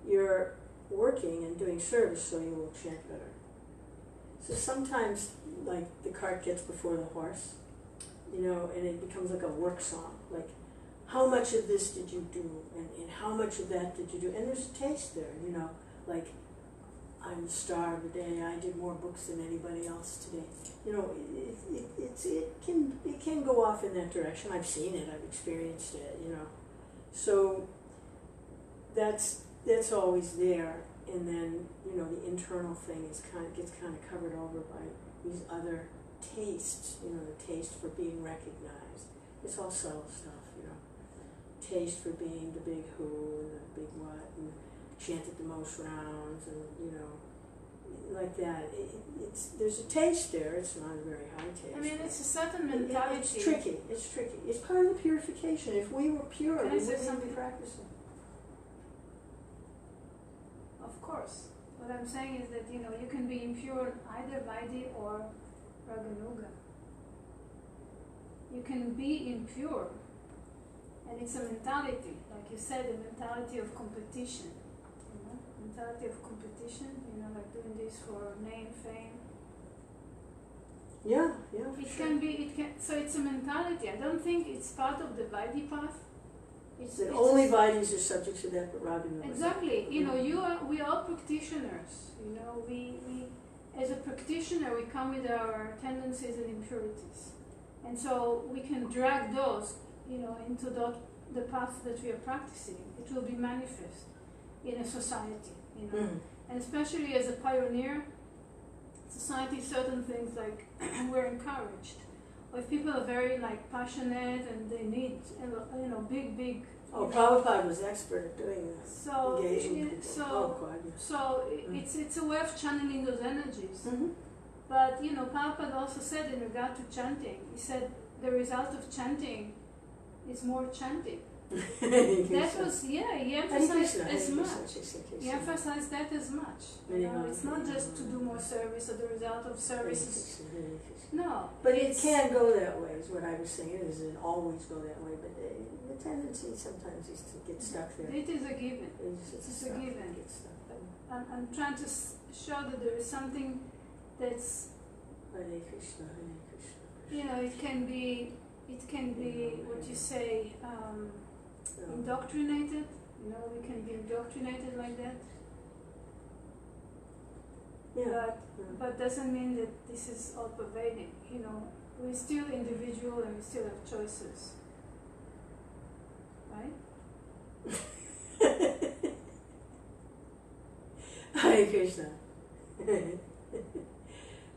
you're working and doing service so you will chant better. So sometimes, the cart gets before the horse, and it becomes like a work song, like, how much of this did you do, and how much of that did you do? And there's a taste there, like, I'm the star of the day, I did more books than anybody else today. It can go off in that direction. I've seen it, I've experienced it, So that's always there, and then the internal thing gets kind of covered over by these other tastes. The taste for being recognized. It's all subtle stuff. Taste for being the big who and the big what, and chanted the most rounds, and like that. There's a taste there. It's not a very high taste. I mean, it's a certain mentality. It's tricky. It's part of the purification. If we were pure, we wouldn't be practicing. Of course. What I'm saying is that, you can be impure either Vaidhi or Raganuga. you can be impure. And it's a mentality, like you said, a mentality of competition. You know, mentality of competition. You know, like doing this for name, fame. Yeah, It sure. can be. It can. So it's a mentality. I don't think it's part of the Vaidhi path. It's Only Vaidhis are subject to that, but Raganuga. Exactly. You know, we are practitioners. You know, we as a practitioner we come with our tendencies and impurities, and so we can drag those, you know, into the path that we are practicing. It will be manifest in a society, you know, and especially as a pioneer society, certain things like we're encouraged. Or if people are very like passionate and they need, you know, big. Oh, Prabhupada was expert at doing that. So, Engaging people. It's a way of channeling those energies. But you know, Prabhupada also said in regard to chanting, he said the result of chanting is more chanting. That was, he emphasized as much. He emphasized that as much. You know, it's not just to do more service or the result of service. No. But it can go that way, is what I was saying. It doesn't always go that way, but the tendency sometimes is to get stuck there. It is a given. It's a given. I'm trying to show that there is something that's, Hare Krishna, Hare Krishna. you know, it can be what you say, indoctrinated. You know, we can be indoctrinated like that. Yeah. But doesn't mean that this is all pervading. You know, we're still individual and we still have choices, right? Hare Krishna.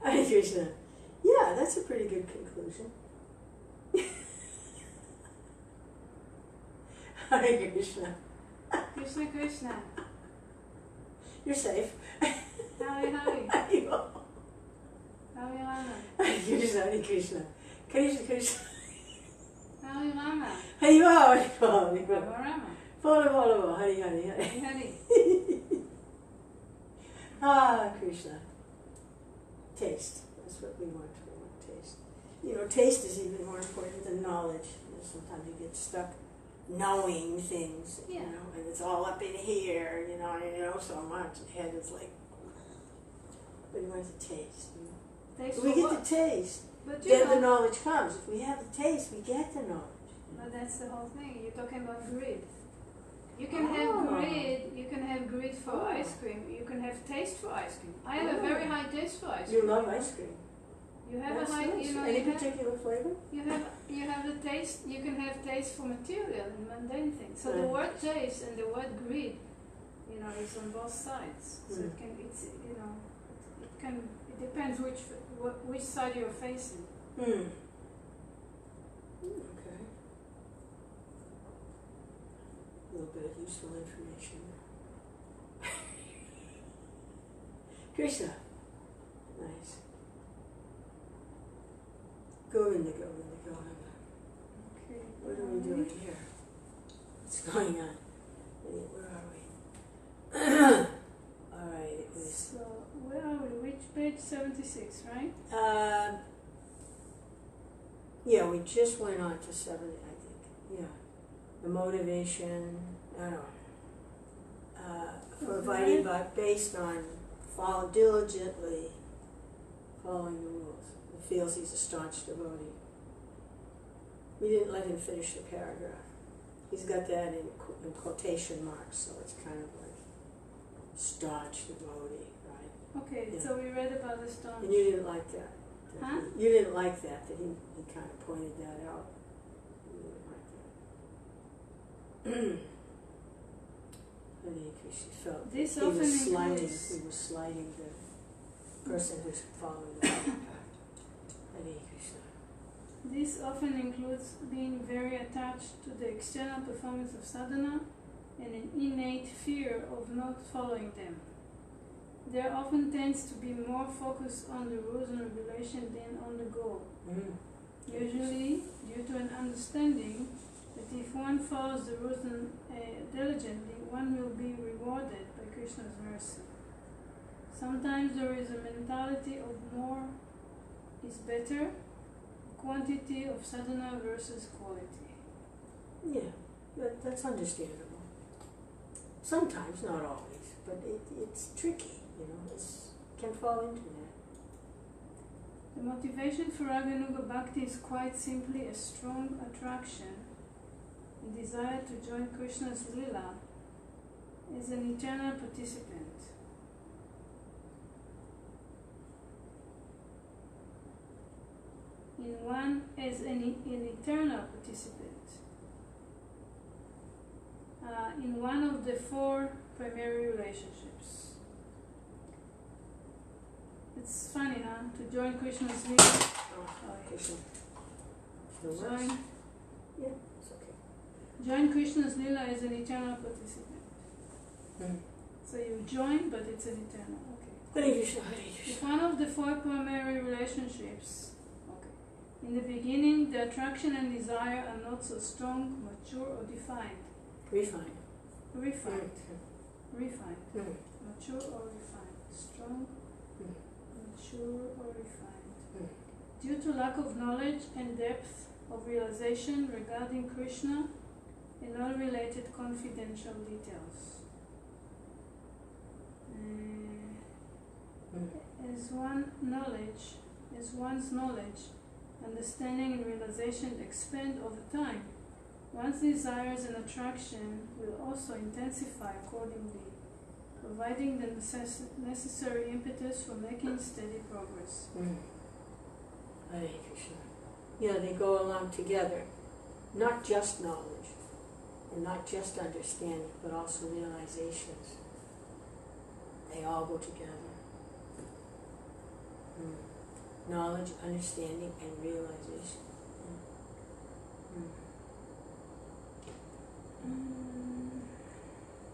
Hare Krishna. Yeah, that's a pretty good conclusion. Hare Krishna. Krishna Krishna. You're safe. Hare Hare. Hare Rama. Hare Krishna, Hare Krishna. Krishna Krishna. Hare Rama. Hare Rama, Hare Rama. Rama Rama. Follow, Hare Hare Hare. Hare Hare. Ah, Krishna. Taste. That's what we want. We want taste. You know, taste is even more important than knowledge. You know, sometimes you get stuck knowing things, you know, and it's all up in here, you know, and you know so much. The head is like, but you want the taste. You know? Taste If we for get what? the taste, But you then know, the knowledge comes. If we have the taste, we get the knowledge. but that's the whole thing. You're talking about greed. You can have greed. You can have greed for ice cream. You can have taste for ice cream. I have a very high taste for ice cream. You love ice cream. You have That's a high. nice. You know. Any You have, particular flavor? you have the taste. You can have taste for material and mundane things. So the Right. word taste and the word greed, you know, is on both sides. So it can. It's, you know, it can. It depends which side you're facing. Okay. A little bit of useful information. Krishna. Nice. Govinda. Okay. What are we doing here? What's going on? Where are we? Alright, it was... So where are we? Which page? 76, right? Yeah, we just went on to 70, I think. Yeah. The motivation, for Vaidhi, but based on diligently following the rules. He feels he's a staunch devotee. We didn't let him finish the paragraph. He's got that in quotation marks, so it's kind of like staunch devotee, right? Okay, Yeah. so we read about the staunch. And you didn't like that. Huh? You didn't like that he kind of pointed that out. You didn't like that. I think she felt This he often was includes- he was slighting the person who's following the path. Hare Krishna. This often includes being very attached to the external performance of sadhana and an innate fear of not following them. There often tends to be more focus on the rules and regulation than on the goal. Usually due to an understanding that if one follows the rules diligently, one will be rewarded by Krishna's mercy. Sometimes there is a mentality of more is better, quantity of sadhana versus quality. Yeah, that's understandable. Sometimes, not always, but it's tricky, it can fall into that. The motivation for Raganuga Bhakti is quite simply a strong attraction and desire to join Krishna's Lila as an eternal participant. An eternal participant in one of the four primary relationships. It's funny, huh? To join Krishna's Lila. Krishna. Join. Yeah, it's okay. Join Krishna's Lila as an eternal participant. So you join, but it's an eternal. Okay. Hare Krishna, Hare Krishna. If one of the four primary relationships, in the beginning, the attraction and desire are not so strong, mature, or defined. Refined. Refined. Mature or refined. Strong, mature or refined. Due to lack of knowledge and depth of realization regarding Krishna and all related confidential details. As one's knowledge, understanding and realization expand over time, one's desires and attraction will also intensify accordingly, providing the necessary impetus for making steady progress. Hare Krishna. Yeah, they go along together. Not just knowledge, and not just understanding, but also realizations. They all go together. Knowledge, understanding, and realization.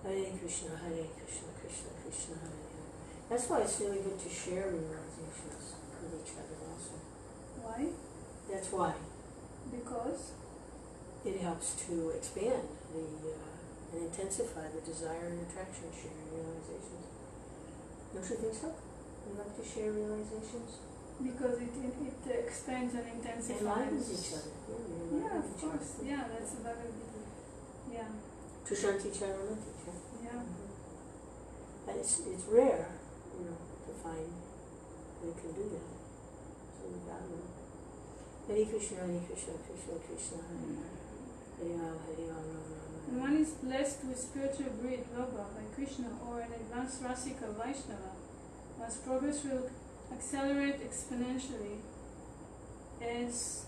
Hare Krishna, Hare Krishna, Krishna Krishna, Hare Hare. That's why it's really good to share realizations with each other also. Why? That's why. Because? It helps to expand and intensify the desire and attraction, sharing realizations. Don't you think so? You like to share realizations? Because it expands and intensifies. Enlightens each other. Yeah, of course. Yeah, that's a very good. Yeah. Tushanti charanati. Yeah. And it's rare, to find that you can do that. So we value it. Hare Krishna, Hare Krishna, Krishna Krishna, Hare Hare Ram, Hare Ram, Ram Ram. When one is blessed with spiritual breed, Loba, by Krishna or an advanced Rasika Vaishnava, one's progress will accelerate exponentially, as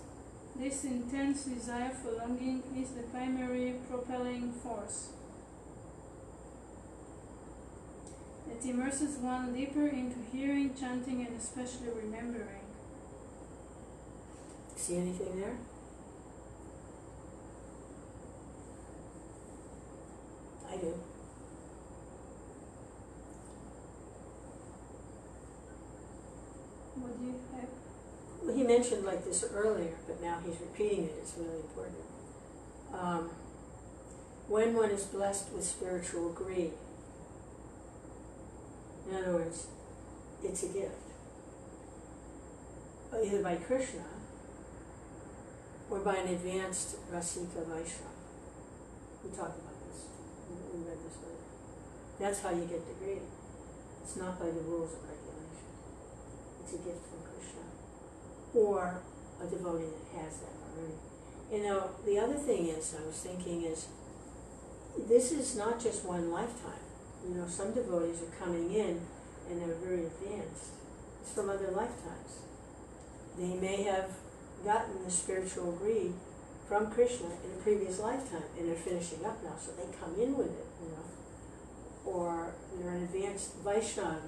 this intense desire for longing is the primary propelling force. It immerses one deeper into hearing, chanting, and especially remembering. See anything there? I do. What do you have? Well, he mentioned like this earlier, but now he's repeating it. It's really important. When one is blessed with spiritual greed, in other words, it's a gift, either by Krishna or by an advanced Rasika Vaishnava. We talked about this. We read this later. That's how you get the greed. It's not by the rules and regulations. It's a gift from Krishna, or a devotee that has that already. The other thing is, I was thinking is, this is not just one lifetime. Some devotees are coming in and they're very advanced. It's from other lifetimes. They may have gotten the spiritual greed from Krishna in a previous lifetime, and they're finishing up now, so they come in with it, Or they're an advanced Vaishnava,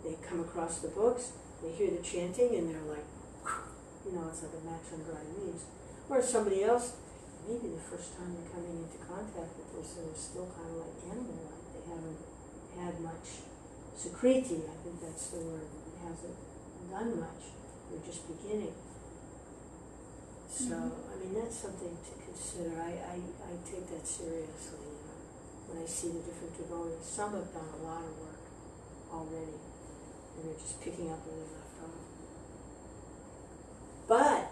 they come across the books, they hear the chanting, and they're like, it's like a match on dry leaves. Or somebody else, maybe the first time they're coming into contact with this, they're still kind of like animal-like. They haven't had much sukriti, I think that's the word. It hasn't done much. They're just beginning. So, that's something to consider. I take that seriously, when I see the different devotees. Some have done a lot of work already, and they're just picking up where they left off. But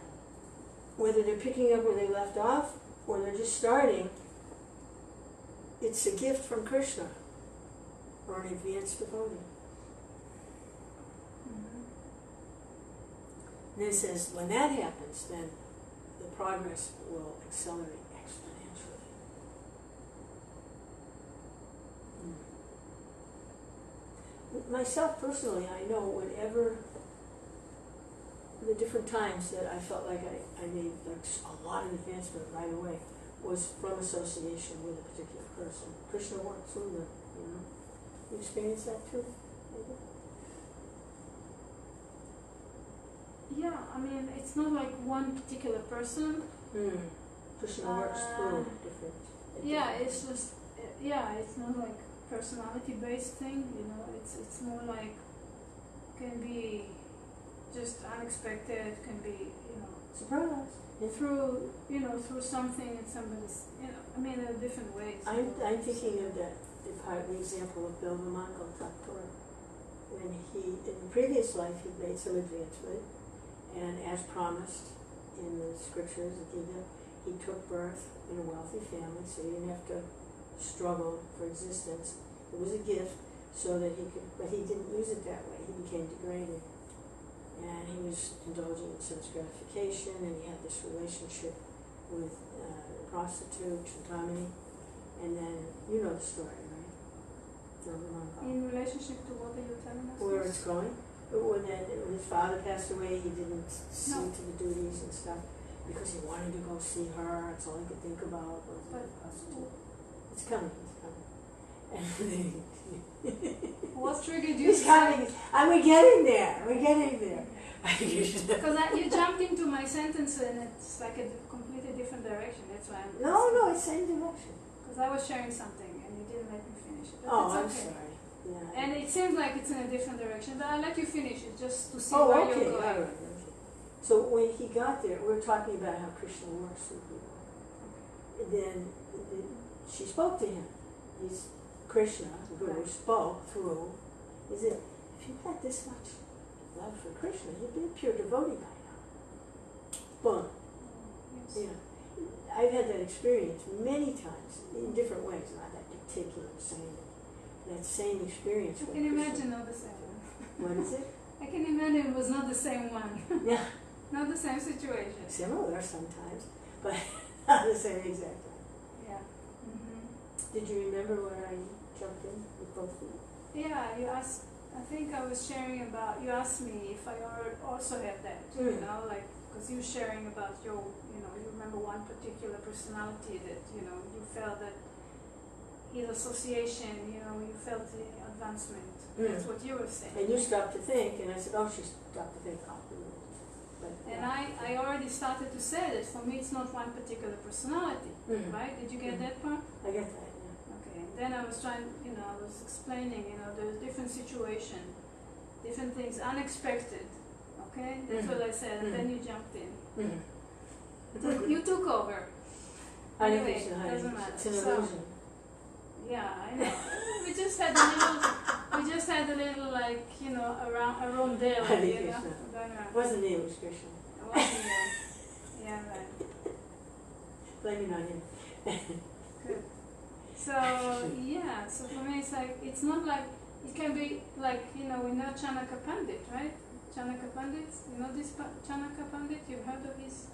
whether they're picking up where they left off or they're just starting, it's a gift from Krishna or an advanced devotee. And then it says, when that happens, then the progress will accelerate exponentially. Myself personally, I know whenever the different times that I felt like I made like a lot of advancement right away was from association with a particular person. Krishna works through them, you know. You experience that too, maybe? Yeah, I mean, it's not like one particular person. Krishna works through different. Yeah, it's just, it's not like personality-based thing, you know, it's more like, can be just unexpected, can be, you know, Surprise. through, you know, through something in somebody's, you know, I mean, in different ways. I'm thinking of the example of Bilvamakal Thakur. When he, in the previous life, he made some advancement, and as promised in the scriptures, the Gita, he took birth in a wealthy family, so he didn't have to struggle for existence. It was a gift so that he could, but he didn't use it that way. He became degraded. And he was indulging in sense gratification, and he had this relationship with a prostitute, Chintamani. And then, you know the story, right? In relationship to what are you telling us? Where it's going. But when his father passed away, he didn't see to the duties and stuff because he wanted to go see her. It's all he could think about was the prostitute. It's coming. And what triggered you? He's coming. We're getting there. Because you jumped into my sentence and it's like a completely different direction. That's why I'm. No, it's same direction. Because I was sharing something and you didn't let me finish it. But Oh, it's I'm okay. sorry. Yeah. And it seems like it's in a different direction, but I'll let you finish it just to see Oh, where okay. you're going. All right. Okay. So when he got there, we were talking about how Krishna works with people. Then she spoke to him. He's Krishna, the Guru, spoke through. He said, if you had this much love for Krishna, you'd be a pure devotee by now. Boom. Yes. Yeah. I've had that experience many times in different ways, not that particular same. That same experience. I can imagine not the same one. What is it? I can imagine it was not the same one. Yeah. Not the same situation. Similar sometimes, but not the same exact one. Yeah. Did you remember where I jumped in with both of you? Yeah, you asked, I think I was sharing about, you asked me if I also had that, you know, like, because you were sharing about your, you know, you remember one particular personality that, you know, you felt that his association, you know, you felt the advancement. That's what you were saying. And you stopped to think, and I said, oh, she stopped to think. Oh, but, and I already started to say that for me it's not one particular personality, right? Did you get that part? I get that, yeah. Okay, and then I was trying, you know, I was explaining, you know, there's different situation, different things, unexpected, okay? That's what I said, and then you jumped in. You took over. Anyway, it doesn't matter. It's an illusion. Yeah, I know. we just had a little like, you know, a rondelle, you know. It wasn't me, it was Krishna. It wasn't you. Yeah, right. Blaming on him. Good. So yeah, so for me it's like, it's not like, it can be like, you know, we know Chanaka Pandit, right? Chanaka Pandit, you know this Chanaka Pandit, you've heard of his?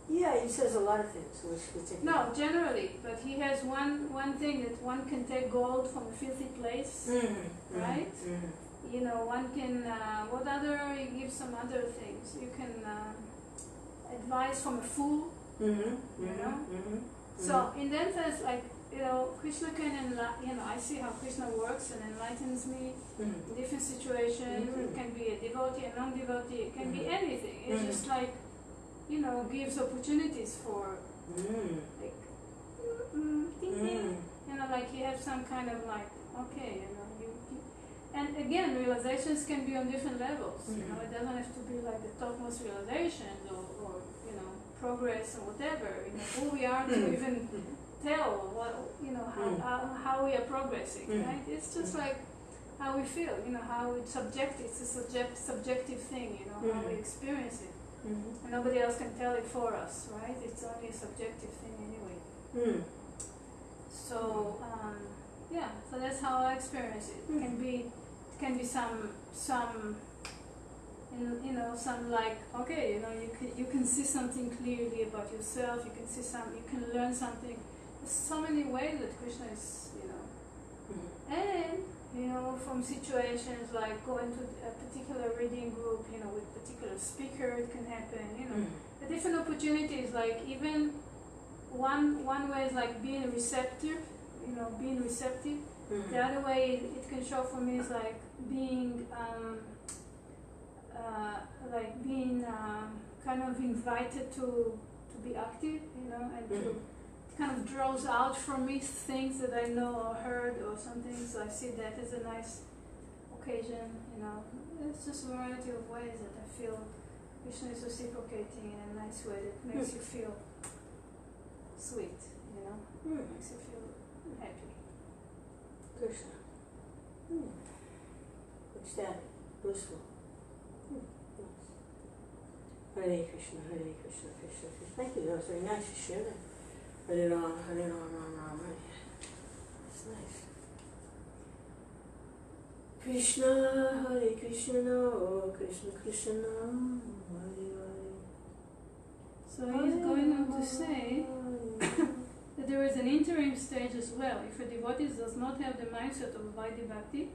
Yeah, he says a lot of things, which particular. No, generally, but he has one thing that one can take gold from a filthy place, right? You know, one can, what other, he gives some other things. You can advise from a fool, you know? So in that sense, like, you know, Krishna can, you know, I see how Krishna works and enlightens me in different situations. It can be a devotee, a non-devotee, it can be anything. It's just like, you know, gives opportunities for, like, you know, like you have some kind of like, okay, you know, and again, realizations can be on different levels. You know, it doesn't have to be like the topmost realizations or you know, progress or whatever. You know, who we are to even tell what, you know, how we are progressing, right? It's just like how we feel, you know, how it's subjective. It's a subjective thing, you know, how we experience it. and nobody else can tell it for us, right? It's only a subjective thing anyway. So yeah, so that's how I experience it. It can be some you know, some like, okay, you know, you can see something clearly about yourself. You can see you can learn something. There's so many ways that Krishna is, you know, and you know, from situations like going to a particular reading group, you know, with particular speaker, it can happen. You know, the different opportunities. Like even one way is like being receptive. You know, being receptive. The other way it can show for me is like being kind of invited to be active, you know, and to kind of draws out from me things that I know or heard or something. So I see that as a nice occasion, you know. It's just a variety of ways that I feel Krishna is reciprocating in a nice way that makes you feel sweet, you know, makes you feel happy. Krishna. Ecstatic, blissful. Hare Krishna, Hare Krishna, Krishna Krishna. Thank you, that was very nice to share that. Hare Ram, Hare Ram, Ram Ram, Hare. It's nice. Krishna, Hare Krishna, Krishna Krishna, Hare Hare. So he's going on to say that there is an interim stage as well. If a devotee does not have the mindset of Vaidhi Bhakti,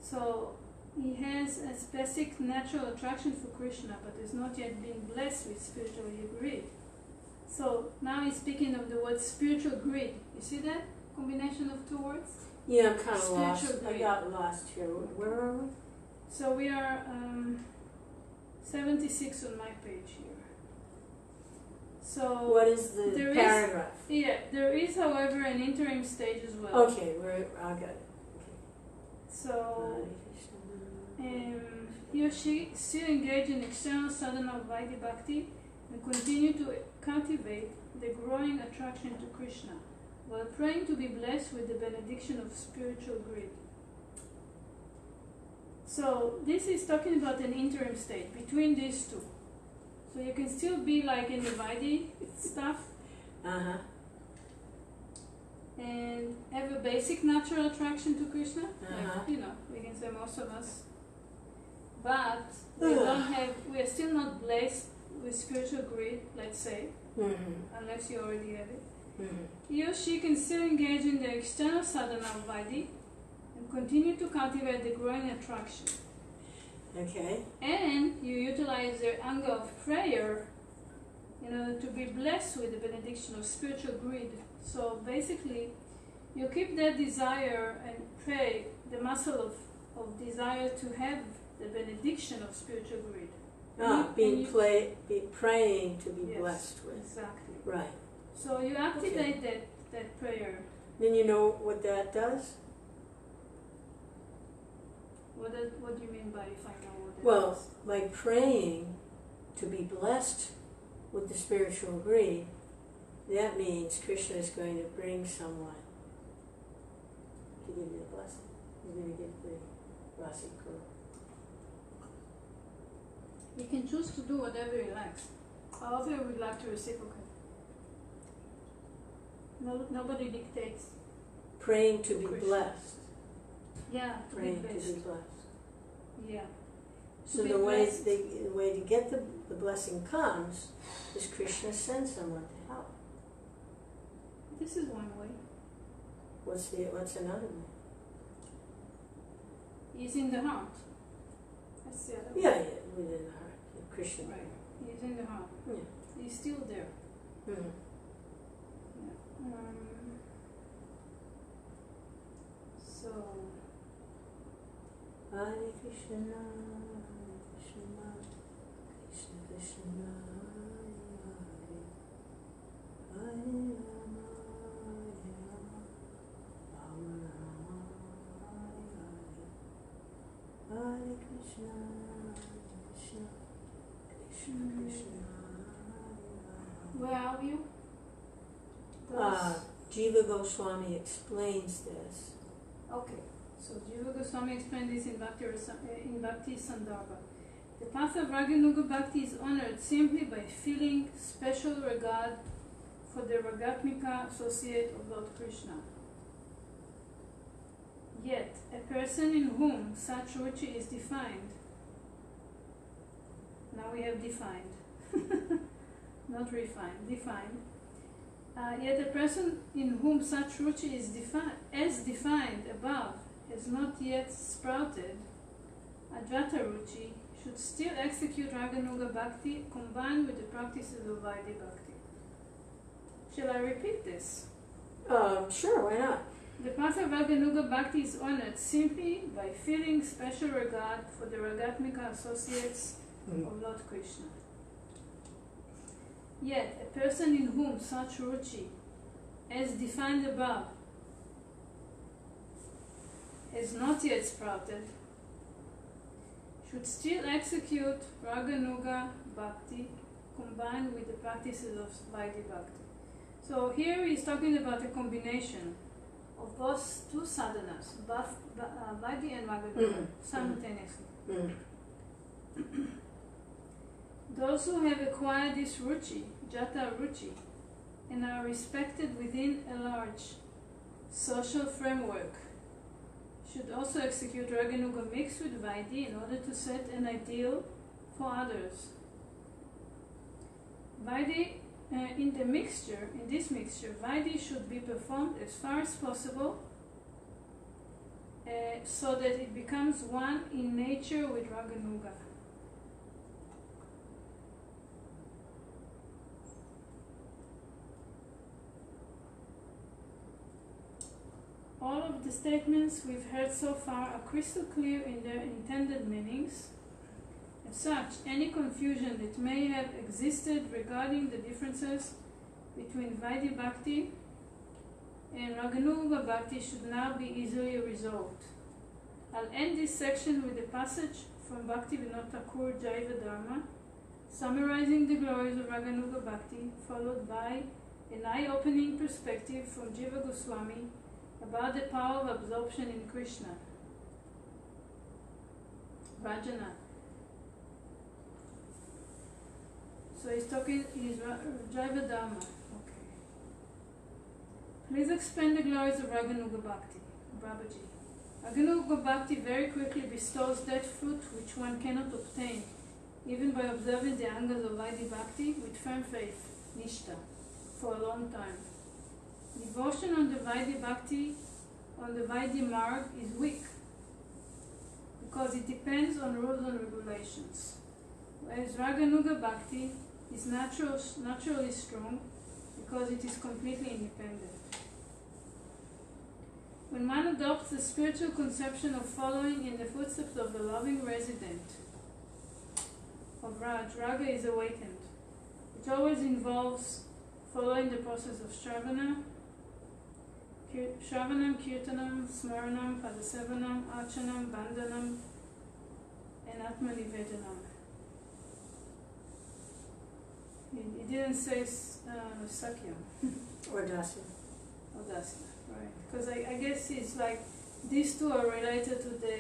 so he has a basic natural attraction for Krishna, but is not yet being blessed with spiritual greed. So now he's speaking of the word spiritual greed. You see that combination of two words? Yeah, I'm kind of lost. Spiritual I greed. got lost here. Where are we? So we are 76 on my page here. So What is the paragraph? There is, however, an interim stage as well. Okay, I got it. So he or she still engage in external sadhana of Vaidhi Bhakti and continue to cultivate the growing attraction to Krishna while praying to be blessed with the benediction of spiritual greed. So this is talking about an interim state between these two. So you can still be like in the Vaidhi stuff and have a basic natural attraction to Krishna, like, you know, we can say most of us. But we are still not blessed with spiritual greed, let's say, unless you already have it. He or she can still engage in the external sadhana of Vaidhi and continue to cultivate the growing attraction. Okay. And you utilize their anger of prayer in order to be blessed with the benediction of spiritual greed. So basically, you keep that desire and pray the muscle of desire to have the benediction of spiritual greed. Praying to be blessed with. Exactly. Right. So you activate that prayer. Then you know what that does? What do you mean by if I know what that is? Well, by praying to be blessed with the spiritual greed, that means Krishna is going to bring someone to give you the blessing. You're going to get the blessing. You can choose to do whatever you like. However you would like to reciprocate. Nobody dictates. Praying to be Krishna. blessed. Yeah, to Praying be to blessed. be blessed. Yeah. So the way to get the blessing comes is Krishna sends someone to help. This is one way. What's another way? He's in the heart. That's the other way. Yeah, within the heart. Krishna. Right. He's in the heart. Yeah. He's still there. Mm-hmm. Yeah. So Hare Krishna, Hare Krishna, Krishna Krishna, Hare Hare, Hare Rama, Rama Rama, Hare Hare, Hare Krishna, Krishna Krishna, Krishna, where are you? Jiva Goswami explains this. Okay. So Jiva Goswami explained this in Bhakti Sandarbha. The The path of Raganuga Bhakti is honored simply by feeling special regard for the Ragatmika associate of Lord Krishna. Yet, a person in whom such ruchi is defined, now we have defined, not refined, defined. Yet a person in whom such ruchi is defined above has not yet sprouted, Advaita ruchi, should still execute Raganuga Bhakti combined with the practices of Vaidhi Bhakti. Shall I repeat this? Sure, why not? The path of Raganuga Bhakti is honored simply by feeling special regard for the Ragatmika associates of Lord Krishna. Yet, a person in whom such ruchi, as defined above, has not yet sprouted, should still execute Raganuga Bhakti combined with the practices of Vaidhi Bhakti. So here he's talking about a combination of both two sadhanas, Vaidhi and Raganuga, simultaneously. Those who have acquired this ruchi, jata ruchi, and are respected within a large social framework, should also execute Raganuga mixed with Vaidhi in order to set an ideal for others. Vaidhi, in this mixture, Vaidhi should be performed as far as possible so that it becomes one in nature with Raganuga. All of the statements we've heard so far are crystal clear in their intended meanings. As such, any confusion that may have existed regarding the differences between Vaidhi Bhakti and Raganuga Bhakti should now be easily resolved. I'll end this section with a passage from Bhakti Vinod Thakur Jaiva Dharma, summarizing the glories of Raganuga Bhakti, followed by an eye-opening perspective from Jiva Goswami about the power of absorption in Krishna. Vajana. So he's Jaiva Dharma. Okay. Please explain the glories of Raganuga Bhakti. Babaji. Raganuga Bhakti very quickly bestows that fruit which one cannot obtain, even by observing the angles of Vaidhi Bhakti with firm faith, Nishta, for a long time. Devotion on the Vaidhi Bhakti, on the Vaidhi Marg, is weak because it depends on rules and regulations, whereas Raganuga Bhakti is naturally strong because it is completely independent. When one adopts the spiritual conception of following in the footsteps of the loving resident of Raj, Raga is awakened. It always involves following the process of Shravanam, Kirtanam, Smaranam, Padasevanam, Archanam, Bandhanam, and Atmanivedanam. He didn't say Sakyam. Or Dasya. Oh, Dasya, right. Because I guess it's like these two are related to the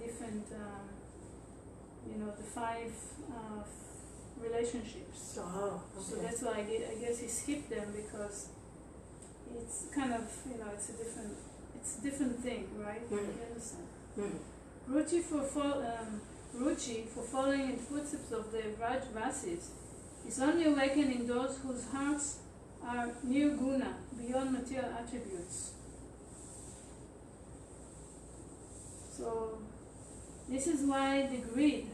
different, the five relationships. Oh, okay. So that's why I guess he skipped them because it's kind of, it's a different thing, right? You understand? Ruchi for following in footsteps of the Vrajvasis is only awakened in those whose hearts are nirguna, beyond material attributes. So this is why the greed,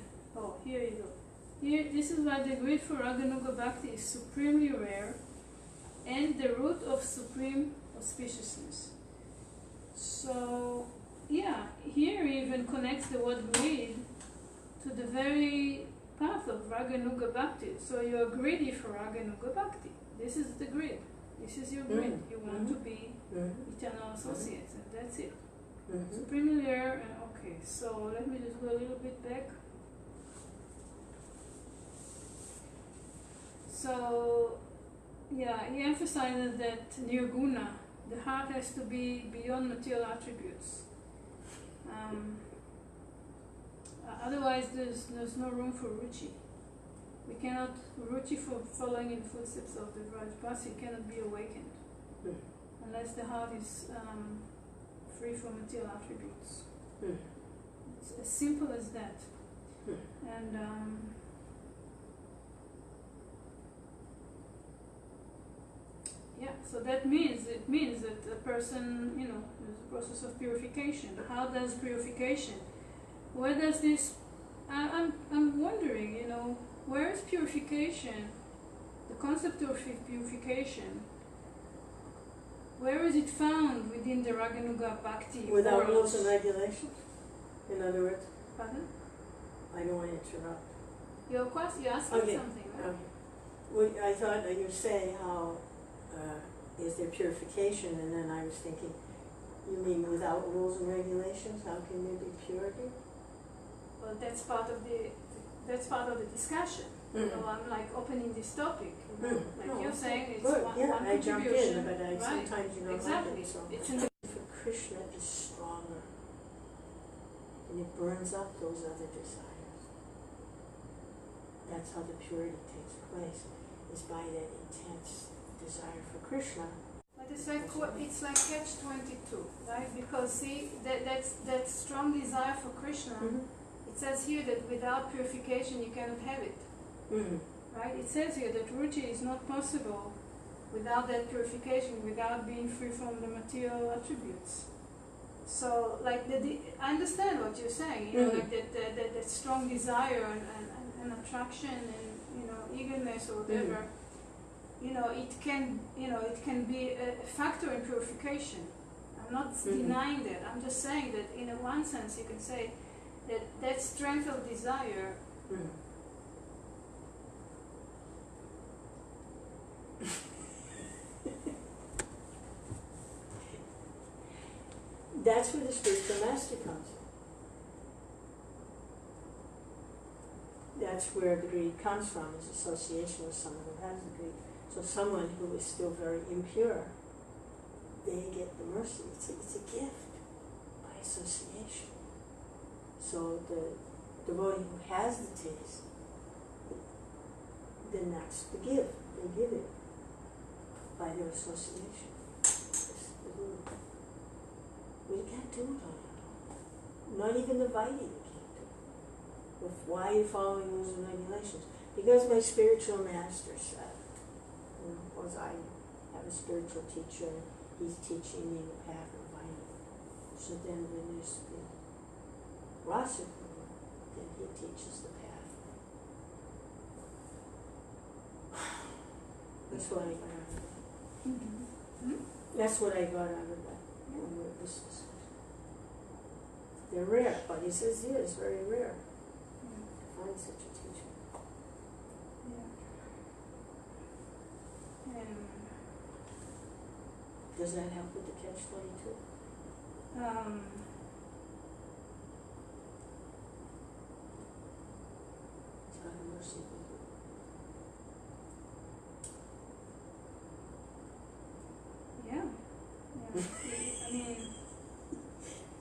here you go. This is why the greed for Raganuga Bhakti is supremely rare and the root of supreme auspiciousness. So, yeah, here he even connects the word greed to the very path of Raganuga Bhakti. So you are greedy for Raganuga Bhakti. This is the greed. This is your greed. You want to be eternal associates, and that's it. Supremely rare, okay, so let me just go a little bit back. So, yeah, he emphasizes that nirguna, the heart has to be beyond material attributes. Otherwise, there's no room for ruchi. We cannot ruchi for following in the footsteps of the Vrajbasi cannot be awakened unless the heart is free from material attributes. It's as simple as that. And yeah, so it means that a person, there's a process of purification. How does purification? Where does this? I'm wondering, where is purification? The concept of purification. Where is it found within the Raganuga Bhakti? Without rules and regulations? In other words? Pardon? I don't want to interrupt. You're asking something, right? Okay. Well, I thought that you say how is there purification, and then I was thinking, you mean without rules and regulations? How can there be purity? Well, that's part of the discussion. So I'm like opening this topic. You're saying it's good. one I jumped contribution. in, but sometimes you don't exactly. like it. So. It's in the For Krishna is stronger, and it burns up those other desires. That's how the purity takes place, is by that intense desire for Krishna. But it's like catch-22, right? Because see, that strong desire for Krishna. It says here that without purification you cannot have it. Right? It says here that ruchi is not possible without that purification, without being free from the material attributes. So, like, I understand what you're saying, like that strong desire and attraction and, eagerness or whatever, it can be a factor in purification. I'm not denying that. I'm just saying that in one sense you can say that strength of desire That's where the spiritual master comes in. That's where the greed comes from, is association with someone who has the greed. So someone who is still very impure, they get the mercy. It's a gift by association. So the devotee who has the taste, then that's the gift. They give it by their association. We can't do it on our own. Not even the Vaidhi we can't do it. Why are you following rules and regulations? Because my spiritual master said, because I have a spiritual teacher, he's teaching me the path of Vaidhi. So then when there's the Rasa Guru, then he teaches the path. That's what I got out of that. That's what I got out of that. They're rare, but he says it is very rare to find such a teacher. Does that help with the catch-22? It's not a mercy.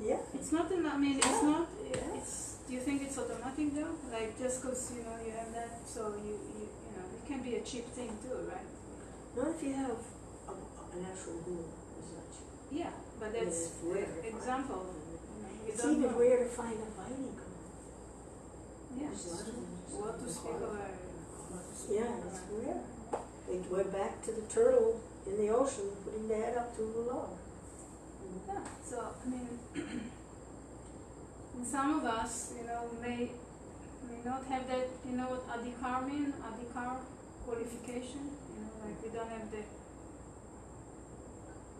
Yeah. It's not. It's not. Do you think it's automatic though? Like just because you have that, so it can be a cheap thing too, right? Not if you have an actual guru as such. Yeah, but that's example. It's even rare to find a Vaidhi guru. Yeah. What to speak of? Yeah, it's rare. They went back to the turtle in the ocean, putting the head up to the log. Yeah, so some of us, may not have that, what adhikar mean? Adhikar qualification, like we don't have the.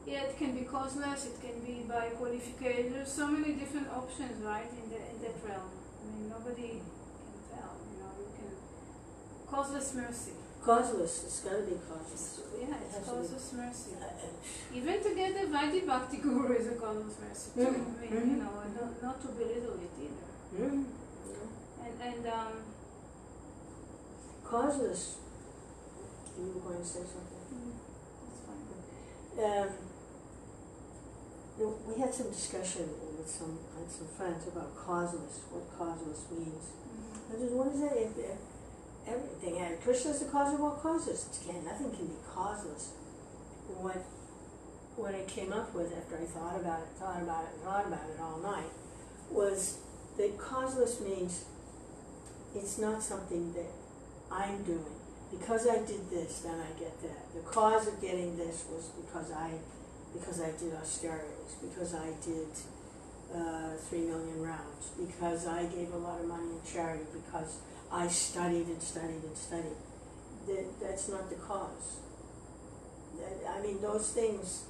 Yeah, it can be causeless. It can be by qualification. There's so many different options, right? In that realm. Nobody can tell. You can causeless mercy. Causeless, it's got to be causeless. Yeah, it's causeless mercy. Even to get the Vaidhi Bhakti Guru is a causeless mercy too. Not to belittle it either. And causeless. You were going to say something? That's fine. We had some discussion with some friends about causeless, what causeless means. Mm-hmm. I just, what is that? Everything, and Krishna's the cause of all causes. Nothing can be causeless. What I came up with after I thought about it all night was that causeless means it's not something that I'm doing. Because I did this, then I get that. The cause of getting this was because I did austerities, because I did 3 million rounds, because I gave a lot of money in charity, because I studied and studied and studied. That's not the cause. I mean, those things,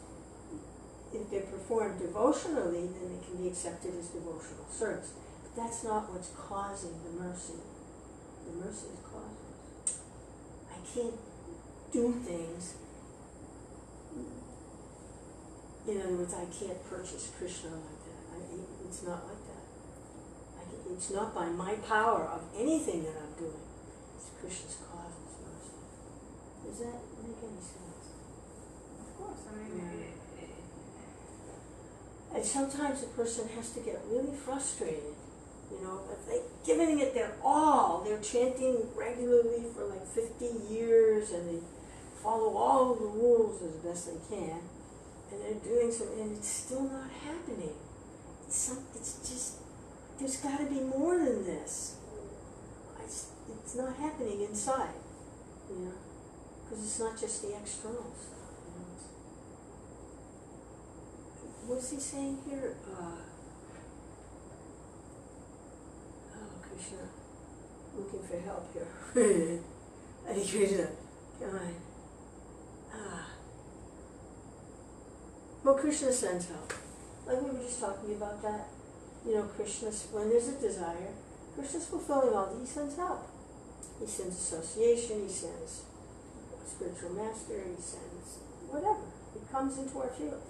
if they're performed devotionally, then they can be accepted as devotional service. But that's not what's causing the mercy. The mercy is causeless. I can't do things. In other words, I can't purchase Krishna like that. It's not like that. It's not by my power of anything that I'm doing. It's Krishna's causeless mercy. Does that make any sense? Of course, I mean, And sometimes a person has to get really frustrated. You know, if they're giving it their all, they're chanting regularly for like 50 years and they follow all of the rules as best they can, and they're doing something and it's still not happening. It's just, there's got to be more than this. It's not happening inside, you know, because it's not just the external stuff. You know, what's he saying here? Krishna, looking for help here. Hare Krishna, come on. Well, Krishna sends help. Like we were just talking about that. You know, when there's a desire, Krishna's fulfilling all. He sends help. He sends association, he sends a spiritual master, he sends whatever. It comes into our field.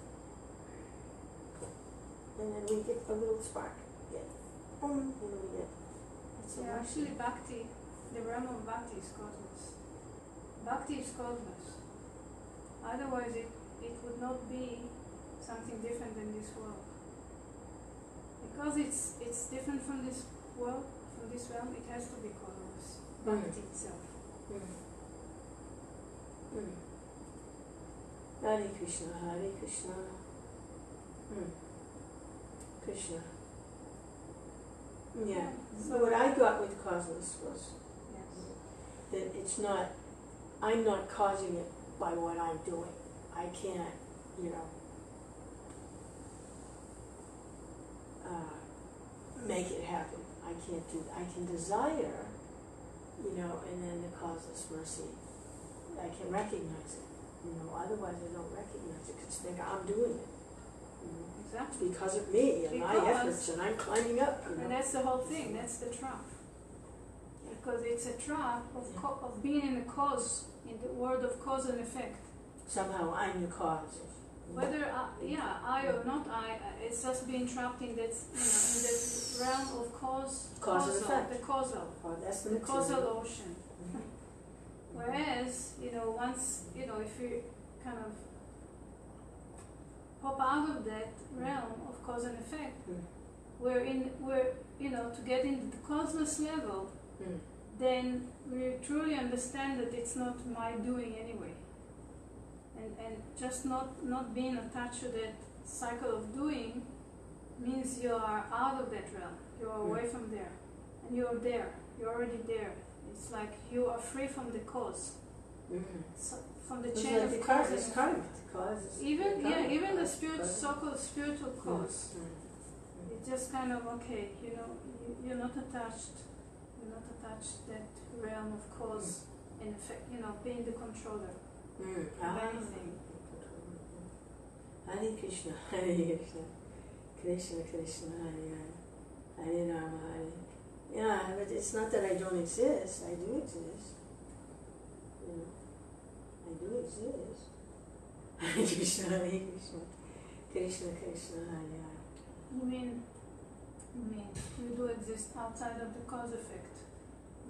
And then we get a little spark. We get. yeah, actually Bhakti, the realm of Bhakti is causeless. Bhakti is causeless. Otherwise it would not be something different than this world. Because it's different from this world, from this realm, it has to be causeless. Bhakti itself. Hare Krishna, Hare Krishna. Krishna. Yeah. So what I got with causeless was that it's not, I'm not causing it by what I'm doing. I can't, make it happen. I can't do that. I can desire, and then the causeless mercy, I can recognize it. Otherwise I don't recognize it because I think I'm doing it. Exactly. Because of me and my efforts, and I'm climbing up. And that's the whole thing. That's the trap. Because it's a trap of being in the cause, in the world of cause and effect. Somehow I'm the cause of. Whether I or not I, it's just being trapped in that, in the realm of cause and effect. The causal. Oh, that's the causal ocean. Whereas, once, if you kind of pop out of that realm of cause and effect, we're to get into the causeless level, then we truly understand that it's not my doing anyway. And just not being attached to that cycle of doing means you are out of that realm. You are away from there. And you're there. You're already there. It's like you are free from the cause. So, from the chain of cause. Even the so-called spiritual cause. It's just kind of okay, you're not attached. You're not attached to that realm of cause and effect, being the controller. Anything. Hare Krishna, Hare Krishna, Krishna Krishna, Hare Hare, Hare Rama, Hare. Yeah, but it's not that I don't exist. I do exist. I do exist. Hare Krishna, Hare Krishna, Krishna Krishna, Hare Hare. You mean you do exist outside of the cause effect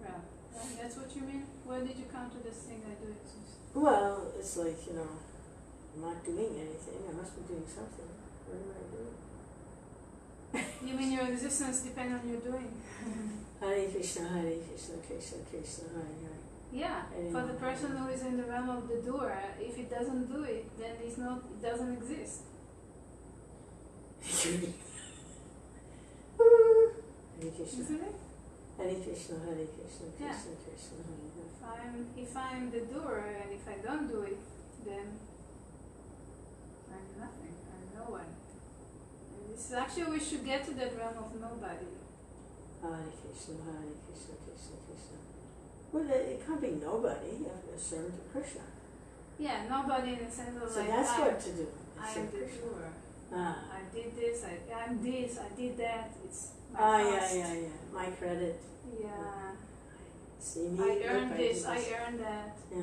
realm? Right? That's what you mean? Where did you come to this thing, I do exist? Well, it's like, I'm not doing anything. I must be doing something. What am I doing? Even your existence depends on your doing. Hare Krishna, Krishna Krishna, Hare Hare. Yeah, for the person who is in the realm of the doer, if he doesn't do it, then it doesn't exist. Hare Krishna. Isn't it? Hare Krishna, Krishna Yeah. Krishna, Hare Hare. If I'm the doer and if I don't do it, then I'm nothing. I'm no one. And this is actually, we should get to that realm of nobody. Hare Krishna, Krishna Krishna. Well, it can't be nobody. You have to serve to Krishna. Yeah, nobody in the sense of So like that's what to do. I am serve the Krishna. doer. Ah. I did this. I'm this. I did that. It's my past. Yeah. My credit. Yeah. See me. I earned this. I earned that. Yeah.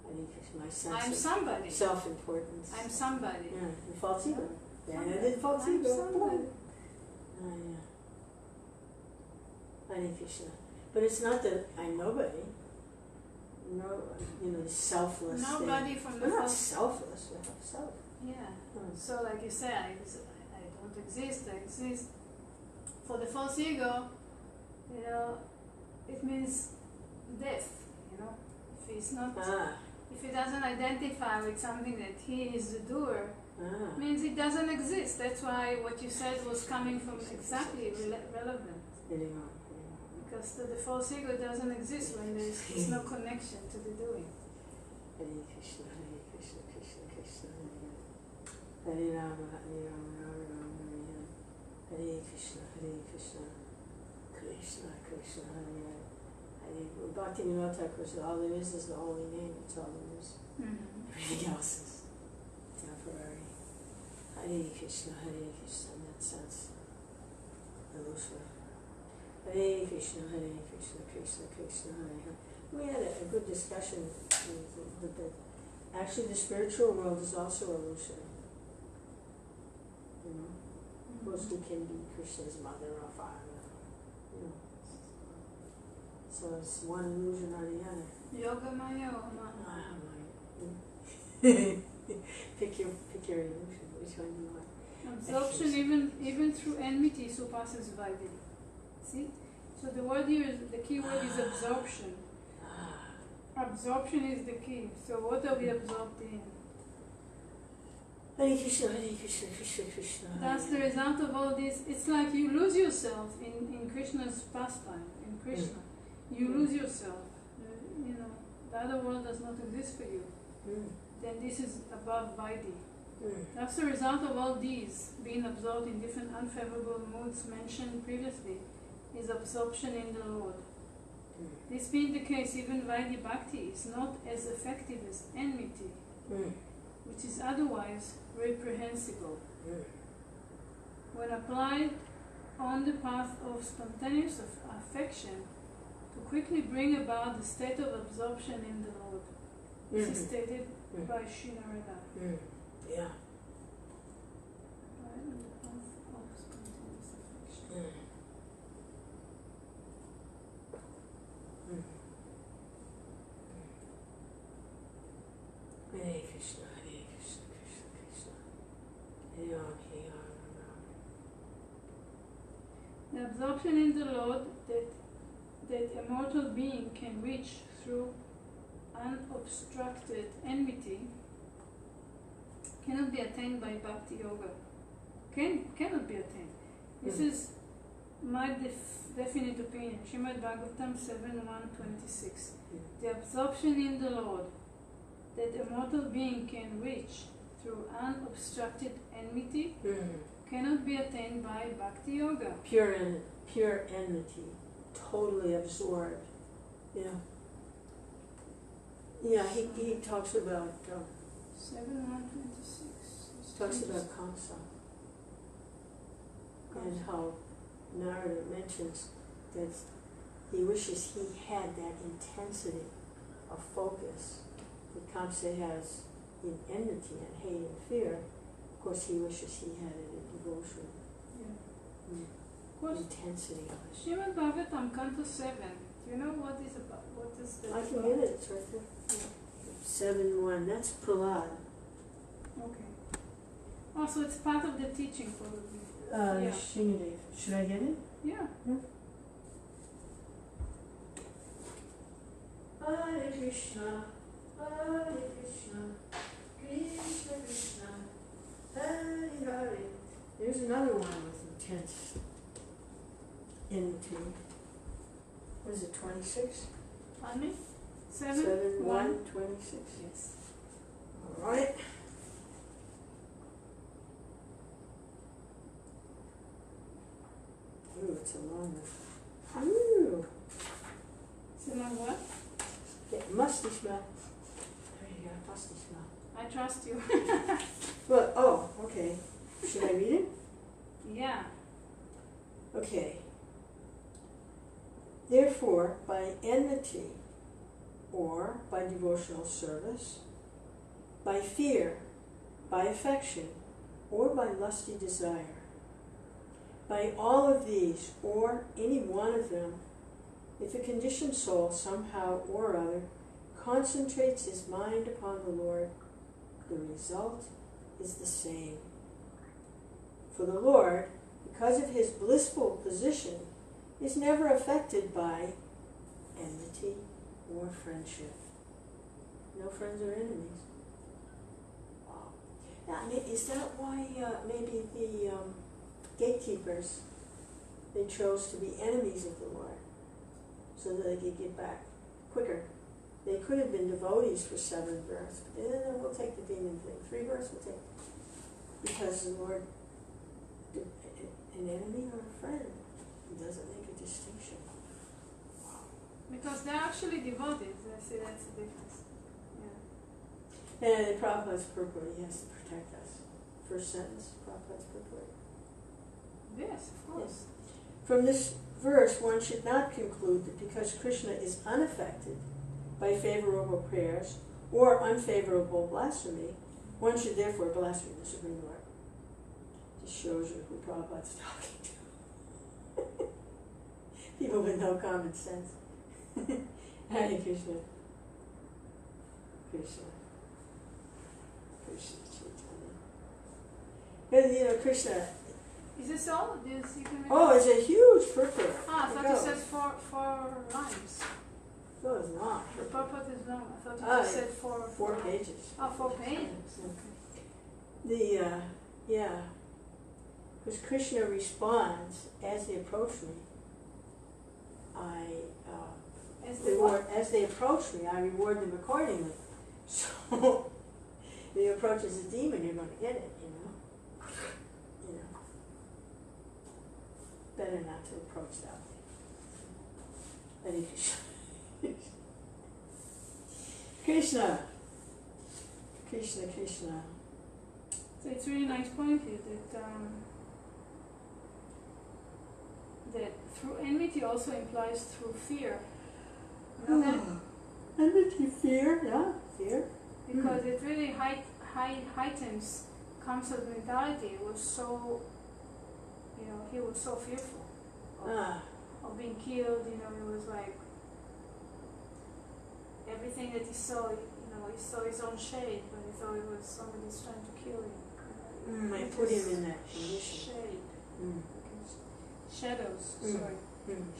I think it's my sense I'm of somebody. self-importance. I'm somebody. Yeah, the false ego. Somebody. Yeah, the false I'm ego. somebody. Yeah. Hare Krishna. But it's not that I'm nobody. No, the selfless Nobody thing. from the We're not false. selfless. We have self. Yeah. Hmm. So like you said, I don't exist. I exist. For the false ego, it means death. If he's not, if he doesn't identify with something that he is the doer, it means it doesn't exist. That's why what you said was coming from exactly relevant. Because the false ego doesn't exist when there's no connection to the doing. Hare Krishna, Krishna Krishna, Hare Rama, Rama Hare Hare. Hare Krishna, Krishna Krishna, Hare Hare. Bhakti Vinod Thakur said, all there is the holy name. It's all there is. Everything else is temporary. Hare Krishna, in that sense. Illusory. Hare Krishna, Krishna Krishna, Hare Hare. We had a good discussion with that. Actually, the spiritual world is also illusory. Of course, we can be Krishna's mother or father. So it's one illusion or the other. Yoga Maya or Pick your illusion. Which one do you want? Absorption, even through enmity, surpasses Vaidhi. See? So the word here is, the key word is absorption. Absorption is the key. So what are we absorbed in? Hare Krishna, Krishna Krishna. That's the result of all this. It's like you lose yourself in Krishna's pastime, in Krishna. You lose yourself. The other world does not exist for you. Then this is above Vaidhi. That's the result of all these, being absorbed in different unfavorable moods mentioned previously, is absorption in the Lord. This being the case, even Vaidhi Bhakti is not as effective as enmity, which is otherwise reprehensible. When applied on the path of spontaneous affection, to quickly bring about the state of absorption in the Lord. This is stated by Sri Narada. Yeah. Right, on the path of spontaneous affection. Hare Krishna, Krishna Krishna. Hare Ram, Hare Ram. The absorption in the Lord that a mortal being can reach through unobstructed enmity cannot be attained by Bhakti Yoga. Cannot be attained. This is my definite opinion. Srimad Bhagavatam 7.1.26. The absorption in the Lord that a mortal being can reach through unobstructed enmity cannot be attained by Bhakti Yoga. Pure enmity, totally absorbed. Yeah, he talks about 7.1.26. talks about Kamsa and how Narada mentions that he wishes he had that intensity of focus that Kamsa has in enmity and hate and fear. Of course, he wishes he had it in devotion. Of course. Intensity of it. Srimad Bhagavatam, Canto 7. Do you know what is about? What is that? I can get it. It's right there. 7.1. That's Prahlad. Okay. Also, it's part of the teaching, probably. Yeah. Shingadev. Should I get it? Yeah. Hare Krishna, Hare Krishna, Krishna Krishna, Hare Hare. There's another one with intense enmity. What is it, 26? Pardon me? 7, 1, 26. Yes. All right. Ooh, it's a long one. Ooh. So now what? Get musty smell. There you go, musty smell. I trust you. Well, oh, okay. Should I read it? Yeah. Okay. Therefore, by enmity, or by devotional service, by fear, by affection, or by lusty desire, by all of these, or any one of them, if a conditioned soul somehow or other concentrates his mind upon the Lord, the result is the same. For the Lord, because of his blissful position, is never affected by enmity or friendship. No friends or enemies. Wow. Now, is that why maybe the gatekeepers, they chose to be enemies of the Lord, so that they could get back quicker? They could have been devotees for 7 births, but then we'll take the demon thing. 3 births, we'll take, because the Lord, an enemy or a friend, he doesn't make a distinction. Because they're actually devoted. I see that's the difference. Yeah. And in Prabhupada's purport, he has to protect us. First sentence, Prabhupada's purport. Yes, of course. From this verse, one should not conclude that because Krishna is unaffected by favorable prayers or unfavorable blasphemy, one should therefore blaspheme the Supreme Lord. Just shows you who Prabhupada's talking to. People with no common sense. Hare Krishna. Krishna. Krishna Chaitanya. And you know, Krishna. Is this all? This you can read? Oh, it's a huge purport. I thought it said four lines. No, it's not. The purport is long. I thought it Ah, just said 4 4 pages. Oh, 4 pages. Okay. Yeah. Because Krishna responds, as they approach me, as they approach me, I reward them accordingly. So, if he approaches a demon, you're going to get it, you know. Better not to approach that way. Hare Krishna. Krishna. Krishna, Krishna. So it's really nice point here that through enmity also implies through fear. You know that? Enmity, fear, yeah, fear. Because it really heightens Kamsa's mentality. It was so, he was so fearful of being killed. It was like everything that he saw. He saw his own shade, but he thought it was somebody's trying to kill him. I put him in that condition. Shade. Shadows. Sorry.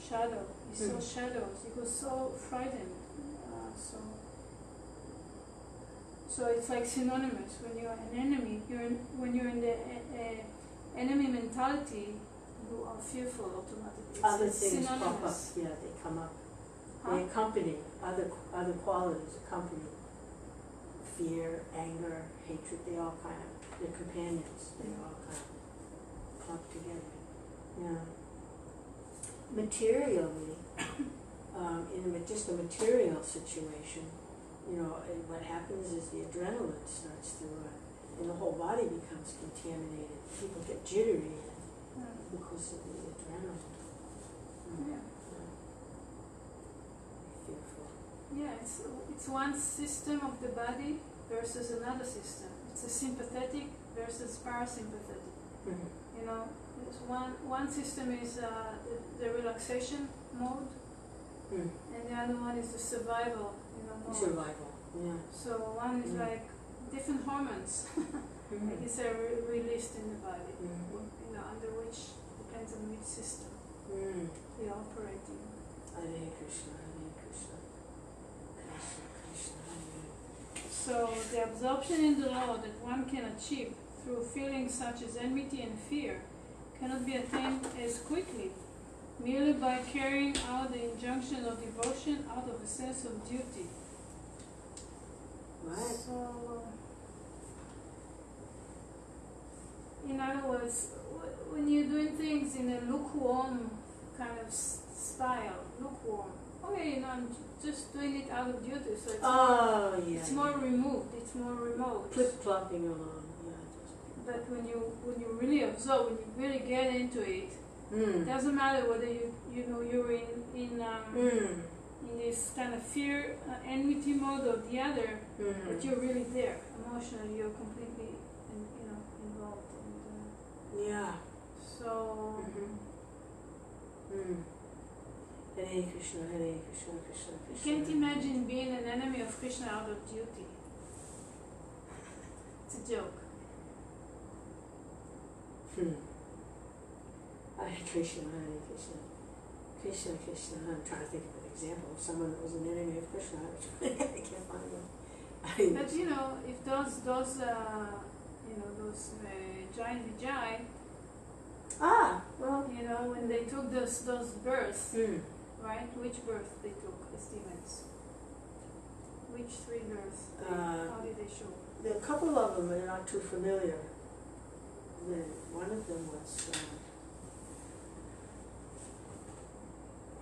Shadow. He saw shadows. He was so frightened. So it's like synonymous. When you're an enemy, when you're in the enemy mentality, you are fearful automatically. Other things pop up. Yeah, they come up. They accompany other qualities. Accompany fear, anger, hatred. They all they're companions. They all kind of clump together. Yeah. Materially, in just a material situation, what happens is the adrenaline starts to, and the whole body becomes contaminated. People get jittery because of the adrenaline. Yeah. Fearful. Yeah, it's one system of the body versus another system. It's a sympathetic versus parasympathetic. There's one system is the relaxation mode, and the other one is the survival, mode. Survival, yeah. So one is like different hormones. Like it's a released in the body, Mhm. you know, under which depends on which system Mm. we operate in. Hare Krishna, Hare Krishna, Krishna Krishna, Hare. So the absorption in the law that one can achieve through feelings such as enmity and fear cannot be attained as quickly, merely by carrying out the injunction of devotion out of a sense of duty. Right. So, in other words, when you're doing things in a lukewarm kind of style, lukewarm, okay, you know, I'm just doing it out of duty, so it's Oh, yeah. it's more removed, it's more remote. Flip-flopping along, yeah. But when you really absorb, when you really get into it, it doesn't matter whether you know you're in this kind of fear, enmity mode or the other, but you're really there emotionally. You're completely, involved. And, Yeah. so. Hare Krishna, Hare Krishna, Krishna You Krishna. can't imagine being an enemy of Krishna out of duty. It's a joke. Hare Krishna, Hare Krishna, Krishna Krishna. I'm trying to think of an example of someone that was an enemy of Krishna. I can't find one. But if those Jai and Vijay, well. when they took those births, Mm. right? Which birth they took as demons? Which 3 births? How did they show? There are a couple of them that are not too familiar. One of them was, I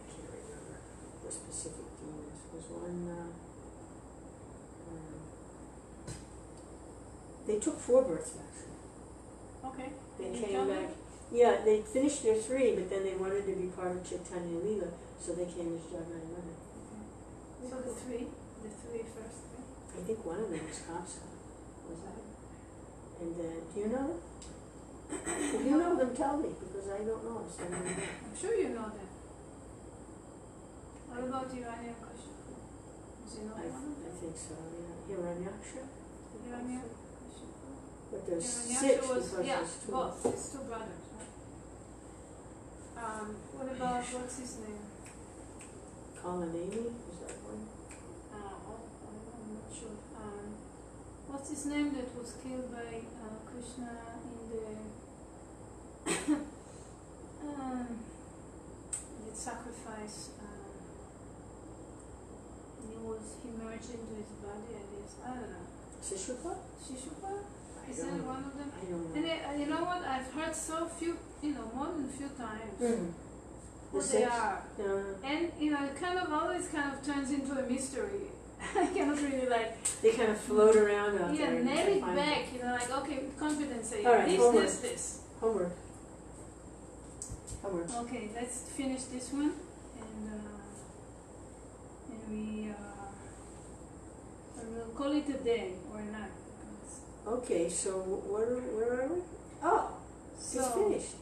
can't remember the specific demons. Was one, they took 4 births actually. Okay. They Can you came tell back. me? Yeah, they finished their 3, but then they wanted to be part of Chaitanya Leela, so they came as Jagannatha. So the 3 first 3. I think one of them was Kamsa. Was that? And do you know them? If you know them, tell me, because I don't know. So I'm sure you know them. What about Hiranyakashipu? Does you know I one of them? think so, yeah. Hiranyaksha? Hiranyakashipu? But there's Hiranyaksha 6 was, because yeah, there's 2. both. It's 2 brothers, right? What about, what's his name? Kalaneni, is that one? I'm not sure. What's his name that was killed by Krishna in the that sacrifice? He merged into his body, I guess. I don't know. Sishupa? Shishupa? I Is don't that know. one of them? I don't know. And you know what? I've heard so few, more than a few times who The they 6? are. Yeah. And, it kind of always kind of turns into a mystery. I cannot really They kind of float around out there. and nail it find back, like, okay, with confidence, say, All right, this, homework. this. Homework. Homework. Okay, let's finish this one, and we will call it a day or a night. Okay, so where are we? Oh, it's finished.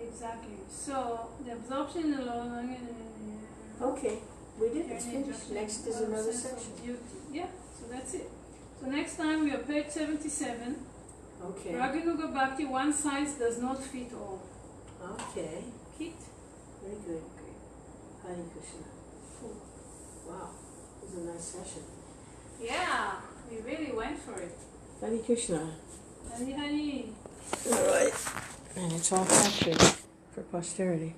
Exactly. So the absorption in the law. Okay, we did. It's finished. Next is another section. Yeah. So that's it. So next time we are page 77. Okay. Raganuga Bhakti, one size does not fit all. Okay. Kit. Very good. Hare Krishna. Cool. Wow, it was a nice session. Yeah, we really went for it. Hare Krishna. Hari Hari. All right. And it's all captured for posterity.